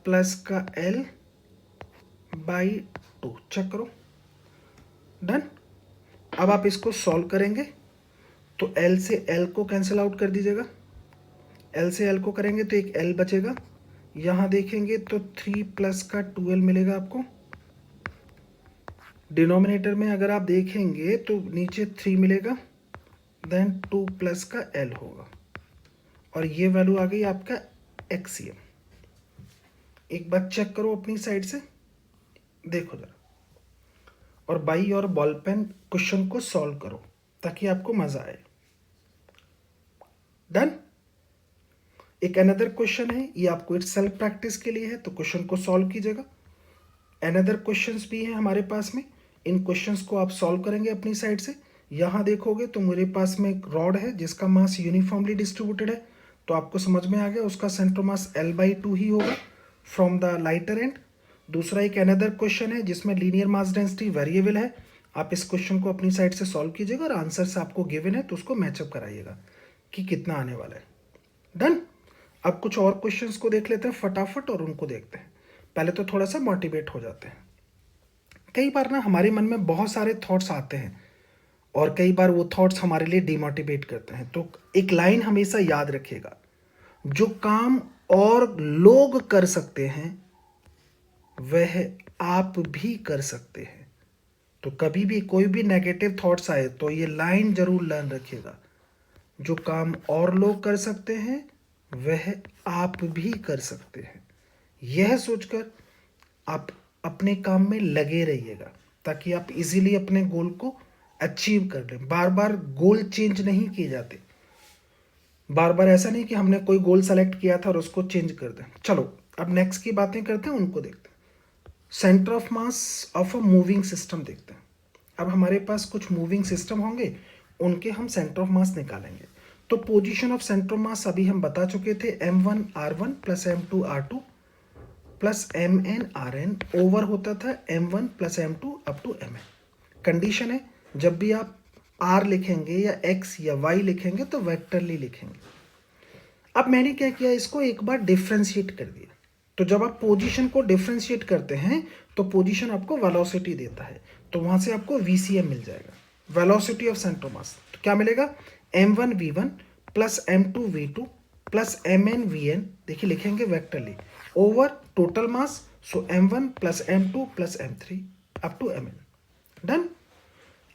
प्लस का L/2। चेक करो। डन। अब आप इसको सॉल्व करेंगे तो L से L को कैंसिल आउट कर दीजिएगा, L से L को करेंगे तो एक L बचेगा, यहाँ देखेंगे तो 3 प्लस का 2L मिलेगा आपको। डिनोमिनेटर में अगर आप देखेंगे तो नीचे 3 मिलेगा, देन 2 प्लस का L होगा, और ये वैल्यू आ गई आपका एक्सीएम। एक बार चेक करो अपनी साइड से, देखो जरा, और बाई और बॉल पेन क्वेश्चन को सॉल्व करो ताकि आपको मजा आए। डन। एक अनदर क्वेश्चन है, ये आपको इट्स सेल्फ प्रैक्टिस के लिए है, तो क्वेश्चन को सॉल्व कीजिएगा। अनदर क्वेश्चंस भी हैं हमारे पास में, इन क्वेश्चंस को आप सॉल्व करेंगे अपनी साइड से। यहाँ देखोगे तो मेरे पास में एक रॉड है जिसका मास यूनिफॉर्मली डिस्ट्रीब्यूटेड है, तो आपको समझ में आ गया उसका सेंटर मास L/2 ही होगा फ्रॉम द लाइटर एंड। दूसरा एक अनदर क्वेश्चन है जिसमें लीनियर मास डेंसिटी वेरिएबल है, आप इस क्वेश्चन को अपनी साइड से सॉल्व कीजिएगा और आंसर से आपको गिवन है तो उसको मैचअप कराइएगा कि कितना आने वाला है। डन। अब कुछ और क्वेश्चंस को देख लेते हैं फटाफट और उनको देखते हैं, पहले तो थोड़ा सा मोटिवेट हो जाते हैं। कई बार ना हमारे मन में बहुत सारे थॉट्स आते हैं और कई बार वो थॉट्स हमारे लिए डिमोटिवेट करते हैं, तो एक लाइन हमेशा याद रखिएगा, जो काम और लोग कर सकते हैं वह आप भी कर सकते हैं। तो कभी भी कोई भी नेगेटिव थॉट्स आए तो ये लाइन जरूर लर्न रखिएगा, जो काम और लोग कर सकते हैं वह आप भी कर सकते हैं। यह सोचकर आप अपने काम में लगे रहिएगा ताकि आप इजीली अपने गोल को अचीव कर लें। बार बार गोल चेंज नहीं किए जाते, बार बार ऐसा नहीं कि हमने कोई गोल सेलेक्ट किया था और उसको चेंज कर दें। चलो अब नेक्स्ट की बातें करते हैं, उनको देखते हैं। Centre of mass of a moving system देखते हैं। अब हमारे पास कुछ मूविंग सिस्टम होंगे, उनके हम सेंटर ऑफ मास निकालेंगे। तो position of centre of mass अभी हम बता चुके थे, m1 r1 plus m2 r2 plus mn rn over होता था m1 plus m2 up to mn। Condition है जब भी आप r लिखेंगे या x या y लिखेंगे तो वेक्टरली लिखेंगे। अब मैंने क्या किया, इसको एक बार डिफ्रेंशिएट कर दिया। तो जब आप पोजीशन को डिफ्रेंशिएट करते हैं तो पोजीशन आपको वेलोसिटी देता है, तो वहां से आपको VCM मिल जाएगा, velocity of centre of mass. तो क्या मिलेगा, m1 v1 plus m2 v2 plus mn vn, देखिए लिखेंगे vectorly, over total mass, so m1 plus m2 plus m3 up to mn। Done.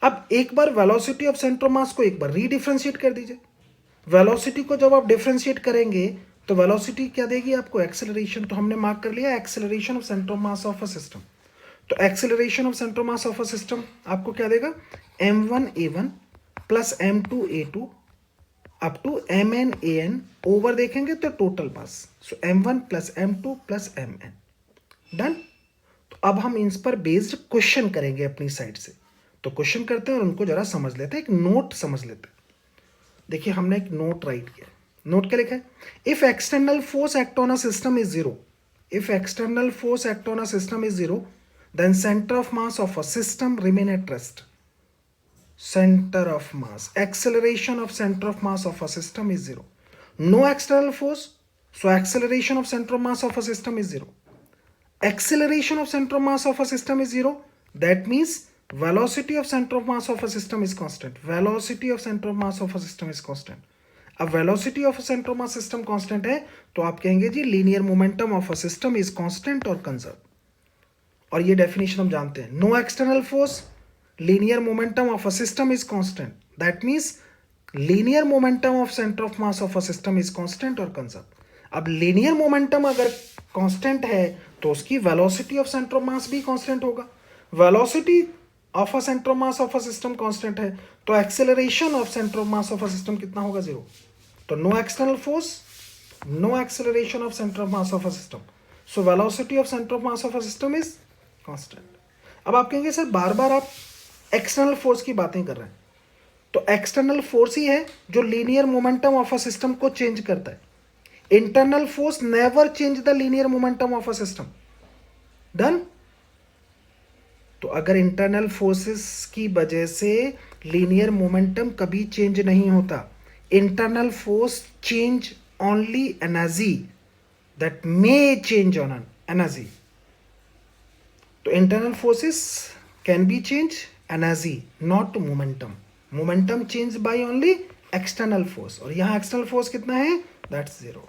अब एक बार velocity of centre of mass को एक बार रीडिफरेंशिएट कर दीजिए। वेलोसिटी को जब आप डिफरेंशिएट करेंगे तो वेलोसिटी क्या देगी आपको, एक्सेलरेशन। तो हमने मार्क कर लिया acceleration of centre of mass of a system. तो acceleration of centre of mass of a system आपको क्या देगा, m1 a1 plus m2 a2 up to mn an over देखेंगे तो total mass, so m1 plus m2 plus mn। Done. तो अब हम इन पर बेस्ड क्वेश्चन करेंगे अपनी साइड से। तो क्वेश्चन करते हैं और उनको जरा समझ लेते हैं, एक नोट समझ लेते हैं। देखिए हमने एक नोट राइट किया, नोट क्या लिखा है, if external force act on a system is zero, if external force act on a system is zero, then centre of mass of a system remain at rest. Center of mass, acceleration of center of mass of a system is zero. No external force, so acceleration of center of mass of a system is zero. Acceleration of center of mass of a system is zero. That means velocity of center of mass of a system is constant. Velocity of center of mass of a system is constant. अब velocity of centre of mass system constant है तो आप कहेंगे जी linear momentum of a system is constant और conserve. और ये definition हम जानते हैं, no external force, linear momentum of a system is constant, that means linear momentum of centre of mass of a system is constant और conserve. अब linear momentum अगर constant है तो उसकी velocity of centre of mass भी constant होगा। Velocity of a centre of mass of a system constant है तो acceleration of centre of mass of a system कितना होगा, जीरो। तो no external force, no acceleration of centre of mass of a system, so velocity of centre of mass of a system is constant. अब आप कहेंगे sir बार बार आप external force की बातें कर रहे हैं, तो एक्सटर्नल फोर्स ही है जो linear momentum of a system को चेंज करता है। Internal force never change the linear momentum of a system. Done. तो अगर इंटरनल फोर्सेस की वजह से लीनियर मोमेंटम कभी चेंज नहीं होता, internal force change only energy that may change on energy. तो internal forces can be change energy not momentum, momentum change by only external force, और यहां एक्सटर्नल फोर्स कितना है, दैट्स जीरो।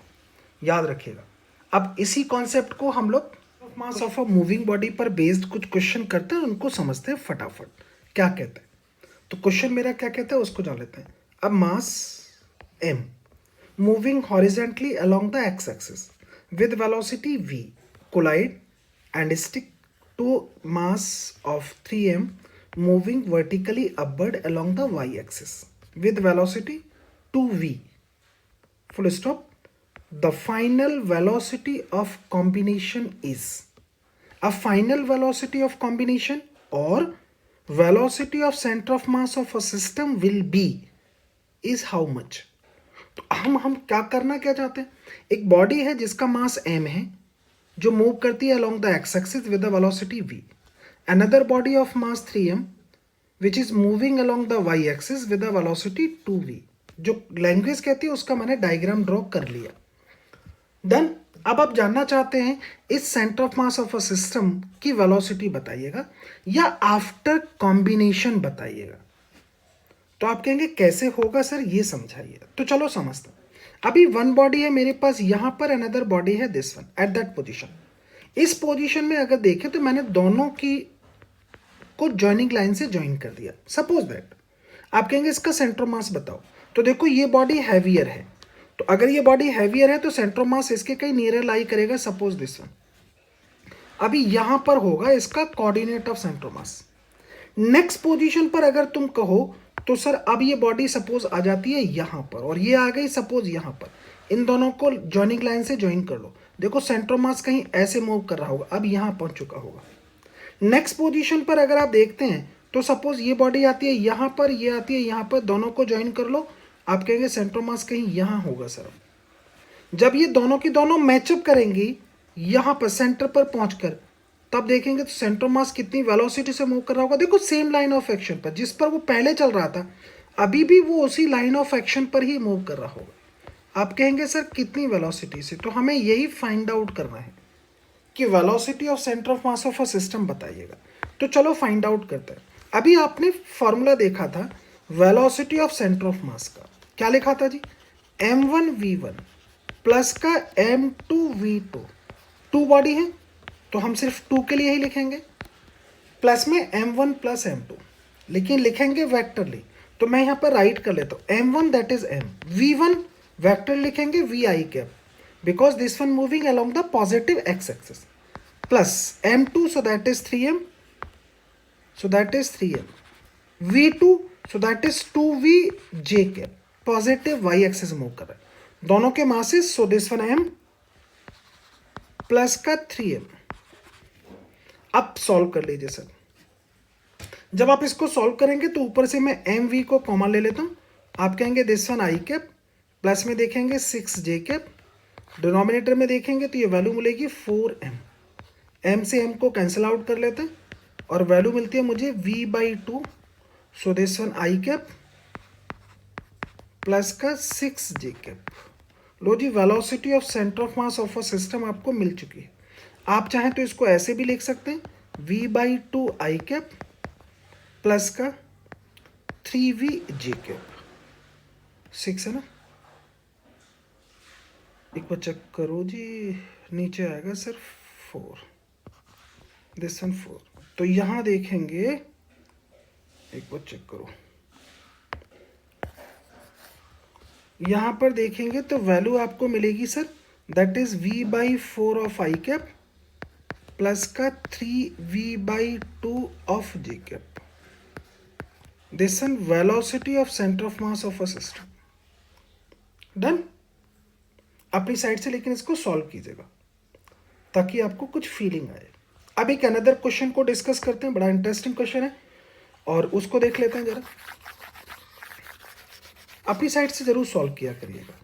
याद रखिएगा। अब इसी कॉन्सेप्ट को हम लोग मास ऑफ अ मूविंग बॉडी पर बेस्ड कुछ क्वेश्चन करते हैं, उनको समझते हैं फटाफट क्या कहते हैं। तो क्वेश्चन मेरा क्या कहता है उसको जान लेते हैं। अब मास m moving horizontally along the x-axis with velocity v collide and stick to mass of 3m moving vertically upward along the y-axis with velocity 2v full stop. The final velocity of combination is, a final velocity of combination or velocity of center of mass of a system will be is how much। तो हम क्या करना क्या चाहते हैं, एक body है जिसका मास m है जो मूव करती है along the x axis with the velocity v, another body of mass 3m which is moving along the y axis with the velocity 2v। जो लैंग्वेज कहती है उसका मैंने डायग्राम ड्रॉ कर लिया। देन अब आप जानना चाहते हैं इस centre of mass of a system की वेलोसिटी बताइएगा या आफ्टर कॉम्बिनेशन बताइएगा। तो आप कहेंगे कैसे होगा सर, ये समझाइए। तो चलो समझते हैं। अभी वन बॉडी है मेरे पास यहां पर, अनदर बॉडी है this one at that position. इस पोजीशन में अगर देखें तो मैंने दोनों की को जॉइनिंग लाइन से ज्वाइन कर दिया। सपोज दैट आप कहेंगे इसका सेंटर मास बताओ, तो देखो ये बॉडी हैवियर है, तो अगर ये बॉडी हैवियर है तो सेंटर मास इसके कहीं नियर लाई करेगा, सपोज दिस वन। अभी यहां पर होगा इसका coordinate of centre mass. Next position पर अगर तुम कहो तो सर अब ये बॉडी सपोज आ जाती है यहां पर और ये आ गई सपोज यहां पर, इन दोनों को जॉइनिंग लाइन से ज्वाइन कर लो। देखो सेंटर मास कहीं ऐसे मूव कर रहा होगा, अब यहां पहुंच चुका होगा। नेक्स्ट पोजीशन पर अगर आप देखते हैं तो सपोज ये बॉडी आती है यहां पर, ये आती है यहां पर, दोनों को ज्वाइन कर लो। आप कहेंगे सेंटर मास कहीं यहां होगा सर। जब ये दोनों की दोनों मैचअप करेंगी यहां पर सेंटर पर पहुंचकर, तब देखेंगे तो सेंटर मास कितनी वेलोसिटी से मूव कर रहा होगा। देखो सेम लाइन ऑफ एक्शन पर जिस पर वो पहले चल रहा था, अभी भी वो उसी लाइन ऑफ एक्शन पर ही मूव कर रहा होगा। आप कहेंगे सर कितनी वेलोसिटी से, तो हमें यही फाइंड आउट करना है कि velocity of centre of mass of a system बताइएगा। तो चलो फाइंड आउट करते हैं। अभी आपने फॉर्मूला देखा था velocity of centre of mass का, क्या लिखा था जी, m1v1 प्लस का m2v2। टू बॉडी है तो हम सिर्फ टू के लिए ही लिखेंगे, प्लस में m1 प्लस m2, लेकिन लिखेंगे वेक्टरली। तो मैं यहाँ पर राइट कर लेता हूँ m1 that is m, v1 vector लिखेंगे vi cap because this one moving along the positive x axis, plus m2 so that is 3m, so that is 3m, v2 so that is 2vj cap, positive y axis move कर रहा है, दोनों के masses, so this one m plus का 3m। अब solve कर लीजिए sir. जब आप इसको सॉल्व करेंगे तो ऊपर से मैं एम वी को कॉमन ले लेता हूं। आप कहेंगे this one i cap, plus में देखेंगे 6j कैप, डिनोमिनेटर में देखेंगे तो ये वैल्यू मिलेगी 4m। m से m को कैंसिल आउट कर लेते हैं और वैल्यू मिलती है मुझे v/2, so this one i cap plus का 6j कैप। लो जी, velocity of centre of mass of a system आपको मिल चुकी है। आप चाहें तो इसको ऐसे भी लिख सकते हैं, v/2 आई कैप प्लस का 3vj कैप। 6 है ना, एक बार चेक करो जी, नीचे आएगा सर 4, दिस वन 4। तो यहां देखेंगे, एक बार चेक करो, यहां पर देखेंगे तो वैल्यू आपको मिलेगी sir, that is v/4 of I cap plus का 3v/2 of J cap. This one velocity of centre of mass of a system. Done. अपनी साइड से लेकिन इसको सॉल्व कीजिएगा ताकि आपको कुछ फीलिंग आए। अब एक अनदर क्वेश्चन को डिस्कस करते हैं, बड़ा इंटरेस्टिंग क्वेश्चन है और उसको देख लेते हैं जरा। अपनी साइड से जरूर सॉल्व किया करिएगा।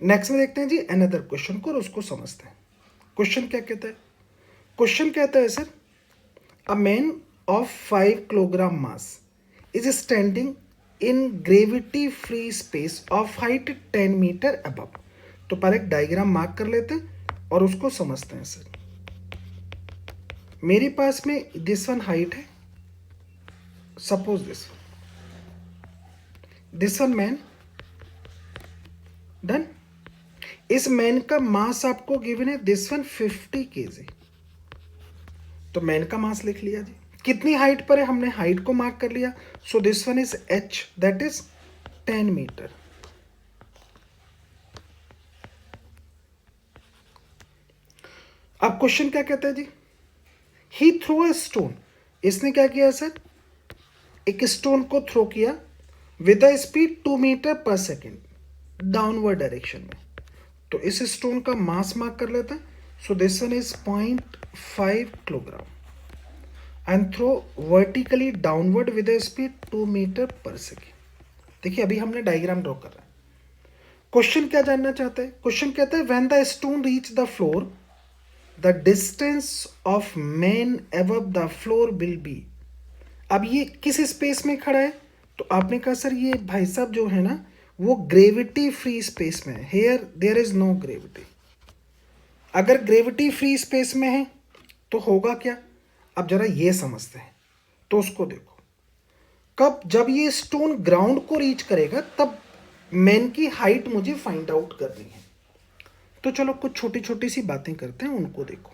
नेक्स्ट में देखते हैं जी अनदर क्वेश्चन को और उसको समझते हैं। क्वेश्चन क्या कहता है? क्वेश्चन कहता है sir, a man of 5 kilogram mass is standing in gravity free space of height 10 metre above. तो पर एक डायग्राम मार्क कर लेते हैं और उसको समझते हैं सर। मेरे पास में दिस वन हाइट है, suppose this one man. Done. इस मैन का मास आपको गिवन है दिस वन 50 kg। तो मैन का मास लिख लिया जी। कितनी हाइट पर है, हमने हाइट को मार्क कर लिया। So this one is h, that is 10 metre. अब क्वेश्चन क्या कहता है जी, ही थ्रो अ स्टोन। इसने क्या किया सर, एक स्टोन को थ्रो किया with a speed 2 metre per second downward direction में। तो इस स्टोन का मास मार्क कर लेते हैं। So this one is 0.5 kilogram and throw vertically downward with a speed 2 metre per second. देखिए अभी हमने डायग्राम ड्रॉ कर रहा है। क्वेश्चन क्या जानना चाहता है? क्वेश्चन कहता है when the stone reach the floor the distance of man above the floor will be. अब ये किस स्पेस में खड़ा है? तो आपने कहा सर ये भाई साहब जो है ना वो ग्रेविटी फ्री स्पेस में है। Here there is no gravity. अगर ग्रेविटी फ्री स्पेस में है तो होगा क्या? अब जरा ये समझते हैं। तो उसको देखो, कब जब ये स्टोन ग्राउंड को रीच करेगा तब मैन की हाइट मुझे फाइंड आउट करनी है। तो चलो कुछ छोटी छोटी सी बातें करते हैं, उनको देखो।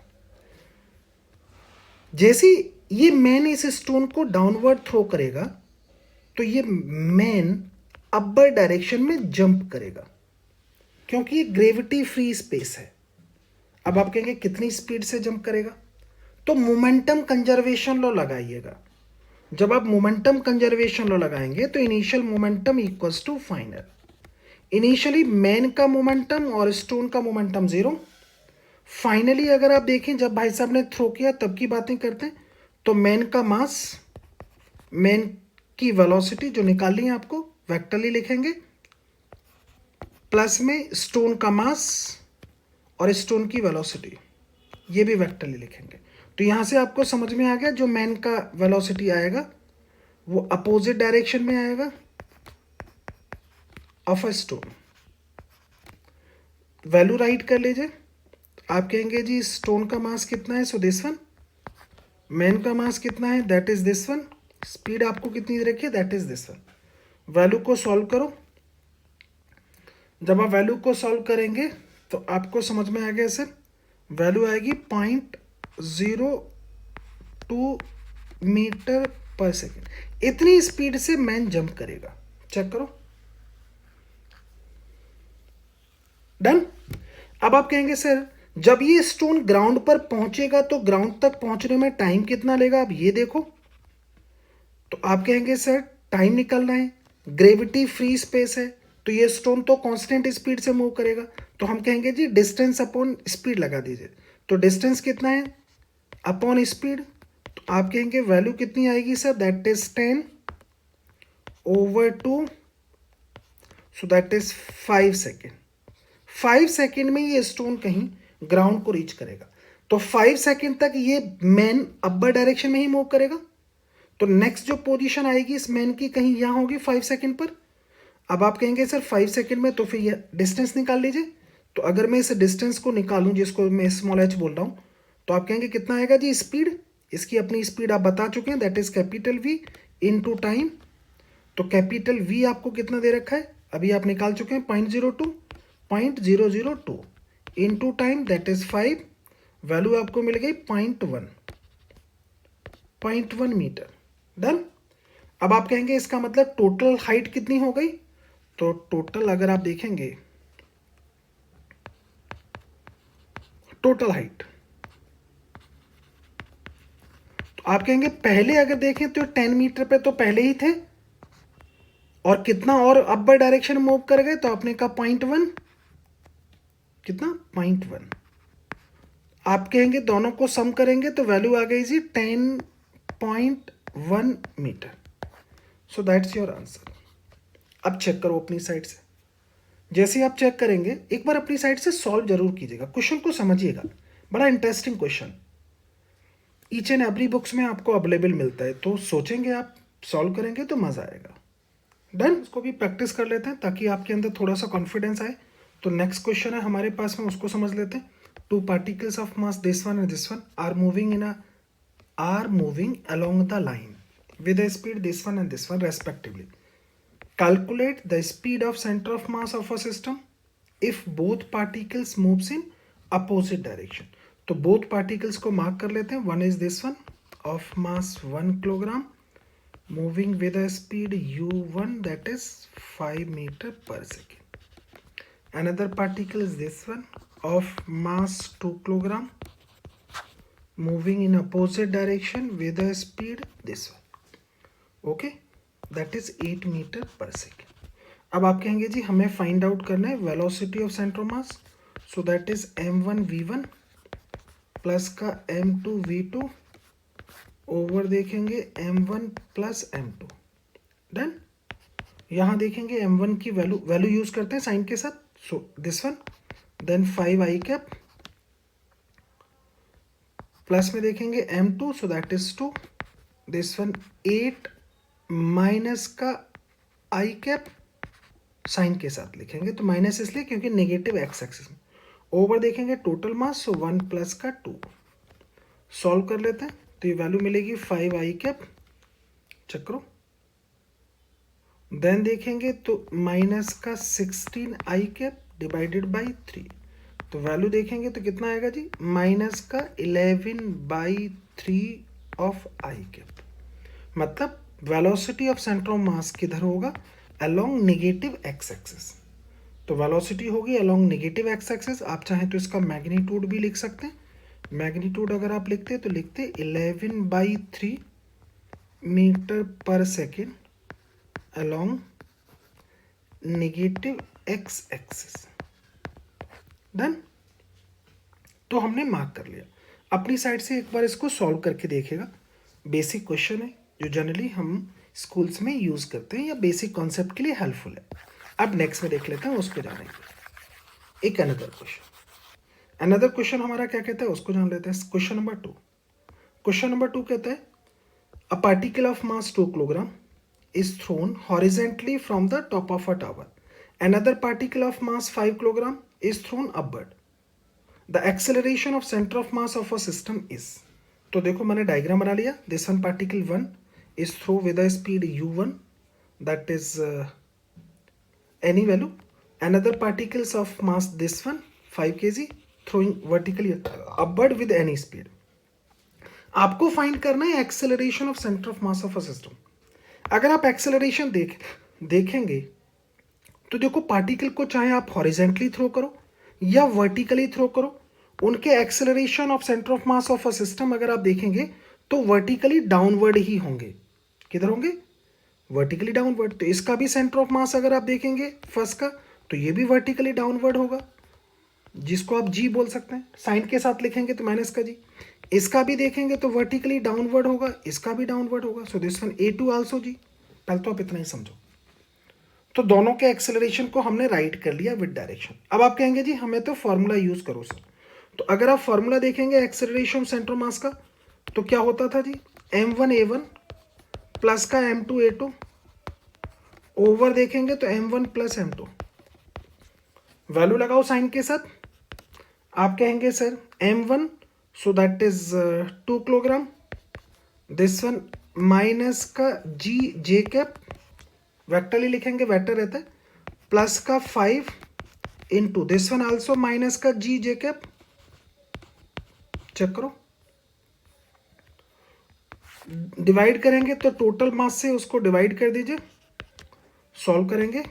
जैसे ये मैन इस स्टोन को डाउनवर्ड थ्रो करेगा तो ये मैन अपर डायरेक्शन में जंप करेगा क्योंकि ये ग्रेविटी फ्री स्पेस है। अब आप कहेंगे कितनी स्पीड से जंप करेगा? तो मोमेंटम कंजर्वेशन लॉ लगाइएगा। जब आप मोमेंटम कंजर्वेशन लॉ लगाएंगे तो initial momentum equals to final. Initially man का मोमेंटम और स्टोन का मोमेंटम 0। फाइनली अगर आप देखें जब भाई साहब ने थ्रो किया तब की बातें करते हैं तो मैन का मास, मैन की वेलोसिटी जो निकालनी है आपको वेक्टरली लिखेंगे, प्लस में स्टोन का मास और स्टोन की वेलोसिटी ये भी वेक्टरली लिखेंगे। तो यहां से आपको समझ में आ गया जो मैन का वेलोसिटी आएगा वो अपोजिट डायरेक्शन में आएगा of a stone. Value right कर लीजिए। आप कहेंगे जी स्टोन का मास कितना है? सो दिस वन। मैन का मास कितना है? That is this one. Speed आपको कितनी दे रखी है? That is this one. Value को सॉल्व करो। जब आप वैल्यू को सॉल्व करेंगे तो आपको समझ में आ गया सर, वैल्यू आएगी 0.02 मीटर पर सेकेंड। इतनी स्पीड से मैन जंप करेगा। चेक करो। डन। अब आप कहेंगे सर जब ये स्टोन ग्राउंड पर पहुंचेगा तो ग्राउंड तक पहुंचने में टाइम कितना लेगा? अब ये देखो। तो आप कहेंगे सर टाइम निकलना है, ग्रेविटी फ्री स्पेस है तो ये स्टोन तो कांस्टेंट स्पीड से मूव करेगा। तो हम कहेंगे जी डिस्टेंस अपॉन स्पीड लगा दीजिए। तो डिस्टेंस कितना है अपॉन स्पीड? तो आप कहेंगे वैल्यू कितनी आएगी sir? That is 10/2। So that is 5 second. 5 second में ये स्टोन कहीं ग्राउंड को रीच करेगा। तो 5 सेकेंड तक ये मैन अपर डायरेक्शन में ही मूव करेगा। तो नेक्स्ट जो पोजीशन आएगी इस मैन की कहीं यहां होगी 5 सेकेंड पर। अब आप कहेंगे सर 5 सेकेंड में तो फिर ये डिस्टेंस निकाल लीजिए। तो अगर मैं इस डिस्टेंस को निकालूं जिसको मैं स्मॉल h बोल रहा हूं तो आप कहेंगे कितना आएगा जी स्पीड? इसकी अपनी स्पीड आप बता चुके हैं, that is capital V into time. तो कैपिटल V आपको कितना दे रखा है? अभी आप निकाल चुके हैं 0.02 into time that is 5। Value आपको मिल गई 0.1। 0.1 मीटर। डन। अब आप कहेंगे इसका मतलब टोटल हाइट कितनी हो गई, तो टोटल अगर आप देखेंगे टोटल हाइट, तो आप कहेंगे पहले अगर देखें तो 10 मीटर पे तो पहले ही थे, और कितना और अपर डायरेक्शन मूव कर गए, तो आपने कहा 0.1, कितना 0.1। आप कहेंगे दोनों को सम करेंगे तो वैल्यू आ गई जी 10.1 metre. So that's your answer. अब चेक करो अपनी साइड से। जैसे ही आप चेक करेंगे एक बार अपनी साइड से सॉल्व जरूर कीजिएगा, क्वेश्चन को समझिएगा, बड़ा interesting question, each and every books में आपको अवेलेबल मिलता है, तो सोचेंगे आप, सॉल्व करेंगे तो मज़ा आएगा। डन। इसको भी प्रैक्टिस कर लेते हैं ताकि आपके अंदर थोड़ा सा कॉन्फिडेंस आए। तो नेक्स्ट क्वेश्चन है हमारे पास में, उसको समझ लेते हैं। Two particles of mass this one and this one are moving along the line with a speed this one and this one respectively. Calculate the speed of center of mass of a system if both particles moves in opposite direction. तो both particles को mark कर लेते हैं. One is this one of mass 1 kilogram moving with a speed u1 that is 5 meter per second. Another particle is this one of mass 2 kilogram moving in opposite direction with a speed this one. Okay, that is 8 meter per second. अब आप कहेंगे जी हमें find out करना है velocity of centre of mass, so that is m1 v1 plus का m2 v2 over देखेंगे m1 plus m2। Done. यहाँ देखेंगे m1 की वैल्यू यूज करते हैं साइन के साथ, so this one, then 5 i cap, plus में देखेंगे m2 so that is 2, this one 8 minus का i कैप, साइन के साथ लिखेंगे तो माइनस इसलिए क्योंकि नेगेटिव एक्स एक्सिस में, ओवर देखेंगे टोटल मास, सो 1 प्लस का 2। सॉल्व कर लेते हैं तो ये वैल्यू मिलेगी 5 i कैप, चेक करो, देन देखेंगे तो माइनस का 16 i कैप डिवाइडेड बाई 3, तो वैल्यू देखेंगे तो कितना आएगा जी, माइनस का 11/3 ऑफ i कैप। मतलब वेलोसिटी ऑफ सेंटर ऑफ मास किधर होगा, अलोंग नेगेटिव एक्स एक्सिस। तो वेलोसिटी होगी अलोंग नेगेटिव एक्स एक्सिस। आप चाहें तो इसका मैग्नीट्यूड भी लिख सकते हैं। मैग्नीट्यूड अगर आप लिखते हैं तो लिखते 11/3 metre per second along negative x axis. Done. तो हमने मार्क कर लिया। अपनी साइड से एक बार इसको सॉल्व करके देखेगा। बेसिक क्वेश्चन है जो जनरली हम स्कूल्स में यूज़ करते हैं या बेसिक कॉन्सेप्ट के लिए हेल्पफुल है। अब नेक्स्ट में देख लेते हैं, उसको जानेंगे। एक अनदर क्वेश्चन हमारा क्या कहता है उसको जान लेते हैं। क्वेश्चन नंबर 2 कहता है a particle of mass 2 kilogram is throne horizontally from the top of a tower, another particle of mass 5 kilogram is throne upward, the acceleration of centre of mass of a system is. तो देखो मैंने diagram बना लिया। This one particle 1 is thrown with a speed u1 that is any value, another particles of mass this one 5 kg throwing vertically upward with any speed। आपको find करना है acceleration of centre of mass of a system. अगर आप acceleration देखेंगे तो देखो particle को चाहे आप हॉरिजेंटली थ्रो करो या वर्टिकली थ्रो करो, उनके acceleration of centre of mass of a system अगर आप देखेंगे तो वर्टिकली डाउनवर्ड ही होंगे। किधर होंगे, वर्टिकली डाउनवर्ड। तो इसका भी सेंटर ऑफ मास अगर आप देखेंगे फर्स्ट का, तो ये भी वर्टिकली डाउनवर्ड होगा, जिसको आप जी बोल सकते हैं। साइन के साथ लिखेंगे तो माइनस का जी। इसका भी देखेंगे तो वर्टिकली डाउनवर्ड होगा, इसका भी डाउनवर्ड होगा, so this one A2 also जी। पहले तो आप इतना ही समझो। तो दोनों के एक्सेलरेशन को हमने राइट कर लिया विद डायरेक्शन। अब आप कहेंगे जी हमें तो फॉर्मूला यूज करो सर। तो अगर आप फॉर्मूला देखेंगे एक्सेलरेशन सेंटर मास का, तो क्या होता था जी, m1a1 प्लस का m2a2 ओवर देखेंगे तो m1 प्लस m2। वैल्यू लगाओ साइन के साथ। आप कहेंगे sir m1 so that is 2 kilogram, this one minus का जी जे कैप, वेक्टरली लिखेंगे वेक्टर रहता है, प्लस का 5 into this one also minus का जी जे कैप। चेक करो डिवाइड करेंगे तो टोटल मास से उसको डिवाइड कर दीजिए, सॉल्व करेंगे,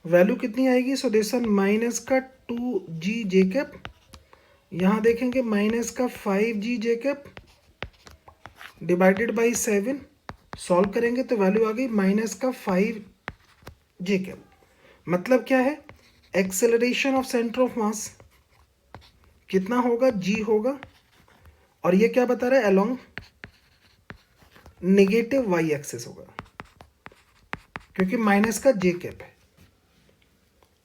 वैल्यू कितनी आएगी? सो दिस वन माइनस का 2g जे कैप, यहाँ देखेंगे माइनस का 5g J cap divided by 7, solve करेंगे तो वैल्यू आ गई माइनस का 5 जे कैप। मतलब क्या है? एक्सेलरेशन ऑफ सेंटर ऑफ मास कितना होगा? g होगा, और ये क्या बता रहा है? अलोंग नेगेटिव y एक्सिस होगा, क्योंकि माइनस का जे कैप है।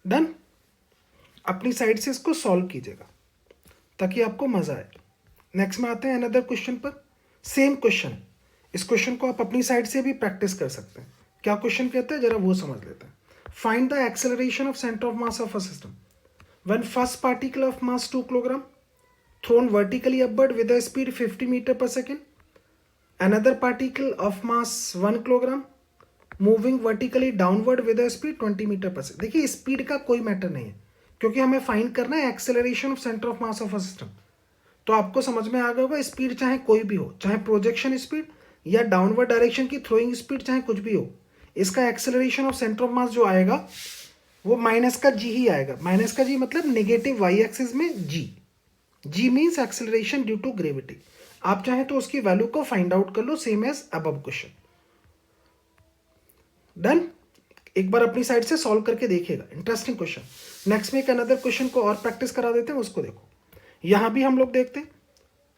डन। अपनी साइड से इसको सॉल्व कीजिएगा ताकि आपको मजा आए। नेक्स्ट में आते हैं अनदर क्वेश्चन पर। सेम क्वेश्चन, इस क्वेश्चन को आप अपनी साइड से भी प्रैक्टिस कर सकते हैं। क्या क्वेश्चन कहता है जरा वो समझ लेते हैं। Find the acceleration of centre of mass of a system when first particle of mass 2 kilogram thrown vertically upward with a speed 50 metre per second, another particle of mass 1 kilogram moving vertically downward with a speed 20 metre per second. देखिए speed का कोई matter नहीं है, क्योंकि हमें find करना है acceleration of centre of mass of a system. तो आपको समझ में आ गया होगा, स्पीड चाहे कोई भी हो, चाहे प्रोजेक्शन स्पीड या डाउनवर्ड डायरेक्शन की थ्रोइंग स्पीड, चाहे कुछ भी हो, इसका एक्सेलरेशन ऑफ सेंटर ऑफ मास जो आएगा वो माइनस का जी ही आएगा। माइनस का जी मतलब नेगेटिव वाई एक्सिस में जी। G means acceleration due to gravity. आप चाहे तो उसकी वैल्यू को फाइंड आउट कर लो, same as above question. Done. एक बार अपनी साइड से सॉल्व करके देखिएगा, इंटरेस्टिंग क्वेश्चन। नेक्स्ट में एक अनदर क्वेश्चन को और प्रैक्टिस करा देते हैं, उसको देखो। यहां भी हम लोग देखते हैं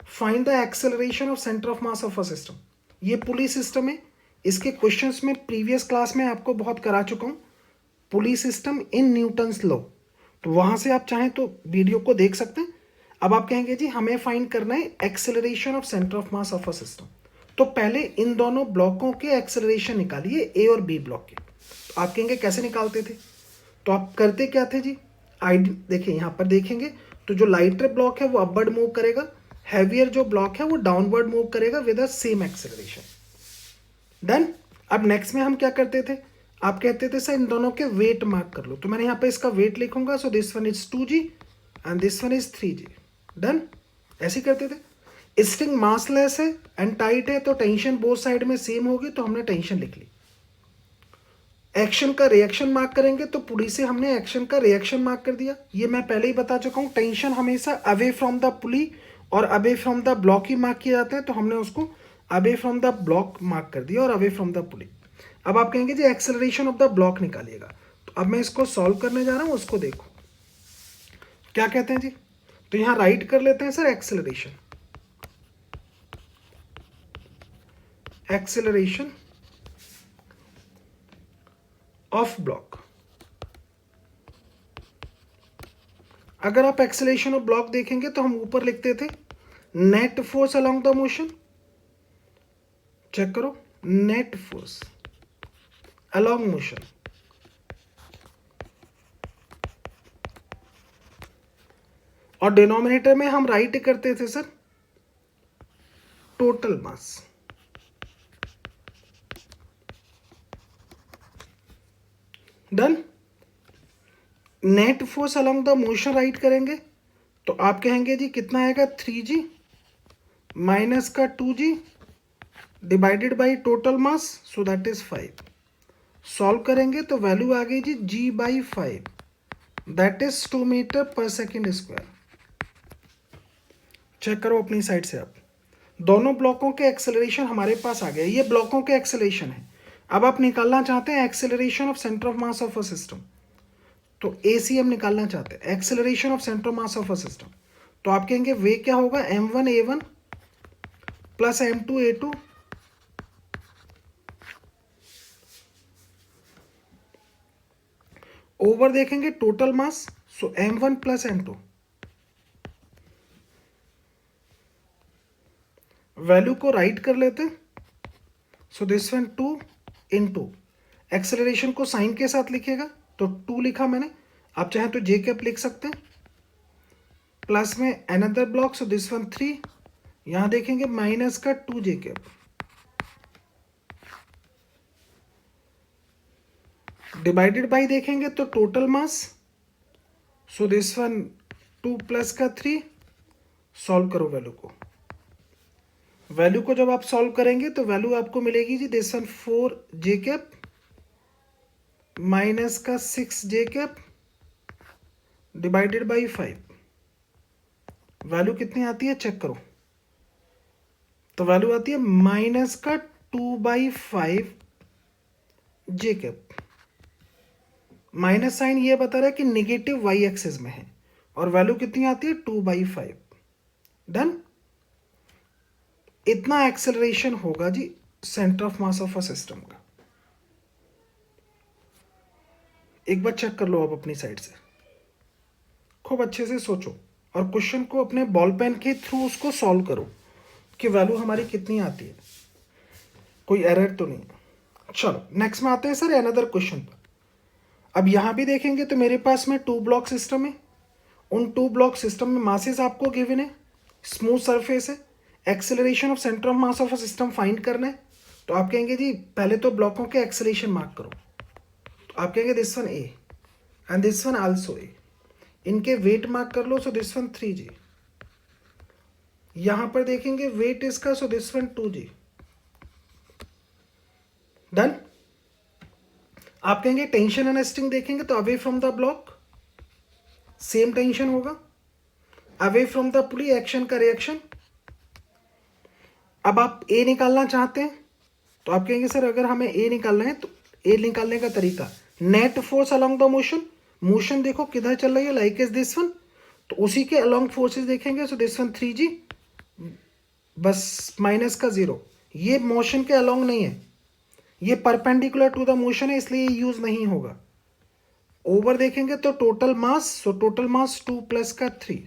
find the acceleration of centre of mass of a system. ये पुली सिस्टम है। इसके क्वेश्चंस में प्रीवियस क्लास में आपको बहुत करा चुका हूँ, पुली सिस्टम इन न्यूटन्स लॉ। तो वहां से आप चाहें तो वीडियो को देख सकते हैं। अब आप कहेंगे जी हमें फाइंड करना है acceleration of centre of mass of a system. तो पहले इन दोनों ब्लॉकों के एक्सेलरेशन निकालिए, ए और बी ब्लॉक के। तो आप कहेंगे कैसे निकालते थे? तो आप करते क्या थे जी? आई देखिए यहाँ पर देखेंगे तो जो लाइटर ब्लॉक है वो अपवर्ड मूव करेगा, हैवियर जो ब्लॉक है वो डाउनवर्ड मूव करेगा with the same acceleration. Done. अब नेक्स्ट में हम क्या करते थे? आप कहते थे सर इन दोनों के वेट मार्क कर लो, तो मैंने यहाँ पे इसका वेट लिखूंगा। सो this one is 2g and this one is 3g। Done. ऐसे करते थे। स्ट्रिंग मासलेस है एंड टाइट है, तो टेंशन बोथ साइड में सेम होगी, तो हमने टेंशन लिख ली। एक्शन का रिएक्शन मार्क करेंगे, तो पुली से हमने एक्शन का रिएक्शन मार्क कर दिया। ये मैं पहले ही बता चुका हूँ, टेंशन हमेशा अवे फ्रॉम द पुली और away from the block he mark किए जाते हैं, तो हमने उसको away from the block mark कर दिया और अवे फ्रॉम द पुली। अब आप कहेंगे जी एक्सेलरेशन ऑफ द ब्लॉक निकालिएगा। तो अब मैं इसको सॉल्व करने जा रहा हूँ, उसको देखो क्या कहते हैं जी। तो यहां राइट कर लेते हैं sir acceleration, acceleration of block. अगर आप एक्सेलरेशन ऑफ ब्लॉक देखेंगे तो हम ऊपर लिखते थे net force along the motion. Check करो, नेट फोर्स अलोंग मोशन। और डिनोमिनेटर में हम राइट करते थे sir total mass. Done. Net force along the motion write करेंगे तो आप कहेंगे जी कितना आएगा 3g माइनस का 2g divided by total mass, so that is 5। Solve करेंगे तो वैल्यू आ गई जी g बाई 5, दैट is 2 metre per second square. Check करो अपनी साइड से आप, दोनों ब्लॉकों के एक्सेलरेशन हमारे पास आ गए। ये ब्लॉकों के एक्सेलरेशन है। अब आप निकालना चाहते हैं acceleration of centre of mass of a system, तो ACM निकालना चाहते हैं, acceleration of centre of mass of a system. तो आप कहेंगे वे क्या होगा, m1a1 प्लस m2a2 ओवर देखेंगे total mass, so m1 plus m2। Value को राइट कर लेते हैं, so this one 2 into acceleration को साइन के साथ लिखिएगा, तो 2 लिखा मैंने। आप चाहें तो जे कैप लिख सकते हैं, प्लस में another block, so this one 3। यहां देखेंगे माइनस का 2 जे कैप डिवाइडेड बाई देखेंगे तो total mass, so this one 2 plus का 3। सॉल्व करो वैल्यू को, वैल्यू को जब आप सॉल्व करेंगे तो वैल्यू आपको मिलेगी जी this one 4j cap minus का 6j cap divided by 5। Value कितनी आती है चेक करो। तो वैल्यू आती है माइनस का 2/5 j कैप। माइनस साइन ये बता रहा है कि निगेटिव वाई एक्सिस में है और वैल्यू कितनी आती है 2/5। डन। इतना एक्सेलरेशन होगा जी centre of mass of a system का। एक बार चेक कर लो आप अपनी साइड से, खूब अच्छे से सोचो और क्वेश्चन को अपने बॉल पेन के थ्रू उसको सॉल्व करो कि वैल्यू हमारी कितनी आती है, कोई एरर तो नहीं। चलो नेक्स्ट में आते हैं सर अनदर क्वेश्चन पर। अब यहां भी देखेंगे तो मेरे पास में 2 ब्लॉक सिस्टम है। उन 2 ब्लॉक सिस्टम में मासेस आपको गिवन है, स्मूथ सरफेस है, acceleration of centre of mass of a system find करना है। तो आप कहेंगे जी पहले तो ब्लॉकों के एक्सेलरेशन मार्क करो। तो आप कहेंगे this one A and this one also a. इनके वेट मार्क कर लो। So this one 3g। यहां पर देखेंगे वेट इसका, सो दिस वन 2g। डन। आप कहेंगे टेंशन एंड स्ट्रिंग देखेंगे तो away from the block same tension होगा, away from the pulley action का रिएक्शन। अब आप ए निकालना चाहते हैं तो आप कहेंगे सर अगर हमें ए निकालना है तो ए निकालने का तरीका net force along the motion. Motion देखो किधर चल रही है, लाइक इज दिस वन, तो उसी के अलोंग फोर्सेस देखेंगे। सो दिस वन 3g बस माइनस का 0। ये मोशन के अलोंग नहीं है, ये परपेंडिकुलर टू द मोशन है, इसलिए यूज नहीं होगा। ओवर देखेंगे तो total mass, so total mass 2 plus का 3।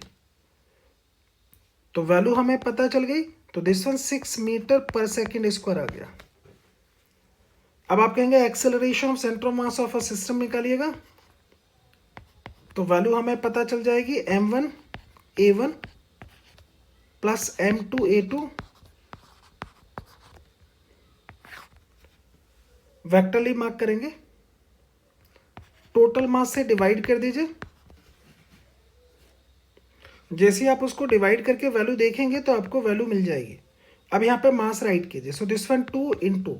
तो वैल्यू हमें पता चल गई। तो this one 6 metre per second square आ गया। अब आप कहेंगे acceleration of centre of mass of a system निकालिएगा। तो वैल्यू हमें पता चल जाएगी m1 a1 plus m2 a2 vectorly mark करेंगे, टोटल मास से डिवाइड कर दीजिए। जैसे आप उसको डिवाइड करके वैल्यू देखेंगे तो आपको वैल्यू मिल जाएगी। अब यहाँ पे मास राइट कीजिए। सो दिस वन 2 इंटू,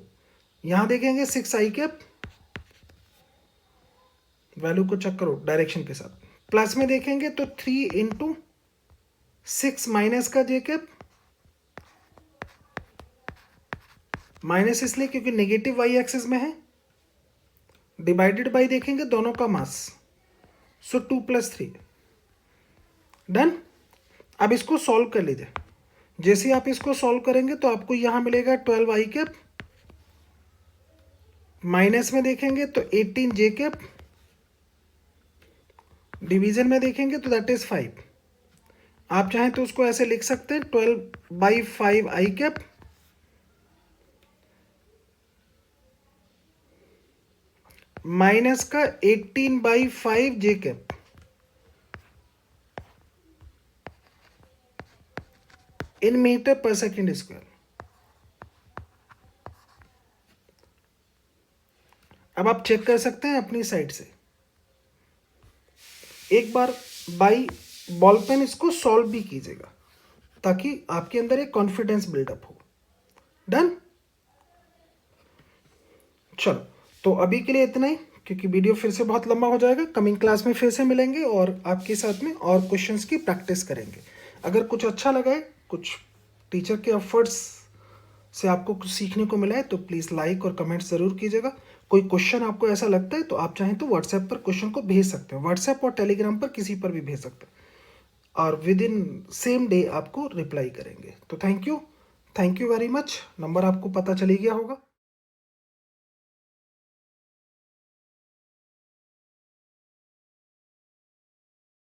यहाँ देखेंगे 6i कैप, वैल्यू को चेक करो डायरेक्शन के साथ। प्लस में देखेंगे तो 3 इंटू 6 माइनस का j कैप, माइनस इसलिए क्योंकि नेगेटिव वाई एक्सिस में है, डिवाइडेड बाई देखेंगे दोनों का मास, सो 2 प्लस 3। डन। अब इसको सॉल्व कर लीजिए। जैसे आप इसको सॉल्व करेंगे तो आपको यहां मिलेगा 12i कैप, माइनस में देखेंगे तो 18j कैप, डिवीजन में देखेंगे तो दैट इज 5। आप चाहें तो उसको ऐसे लिख सकते हैं 12/5i कैप माइनस का 18/5j cap. In metre per second square. अब आप चेक कर सकते हैं अपनी साइड से एक बार बाई बॉल पेन इसको सॉल्व भी कीजिएगा ताकि आपके अंदर एक कॉन्फिडेंस बिल्डअप हो। डन। चलो तो अभी के लिए इतना ही, क्योंकि वीडियो फिर से बहुत लंबा हो जाएगा। कमिंग क्लास में फिर से मिलेंगे और आपके साथ में और क्वेश्चंस की प्रैक्टिस करेंगे। अगर कुछ अच्छा लगा है, कुछ टीचर के एफर्ट्स से आपको कुछ सीखने को मिला है तो प्लीज़ लाइक और कमेंट ज़रूर कीजिएगा। कोई क्वेश्चन आपको ऐसा लगता है तो आप चाहें तो व्हाट्सएप पर क्वेश्चन को भेज सकते हैं, व्हाट्सएप और टेलीग्राम पर किसी पर भी भेज सकते हैं और विद इन सेम डे आपको रिप्लाई करेंगे। तो thank you very much. Number आपको पता चल ही गया होगा।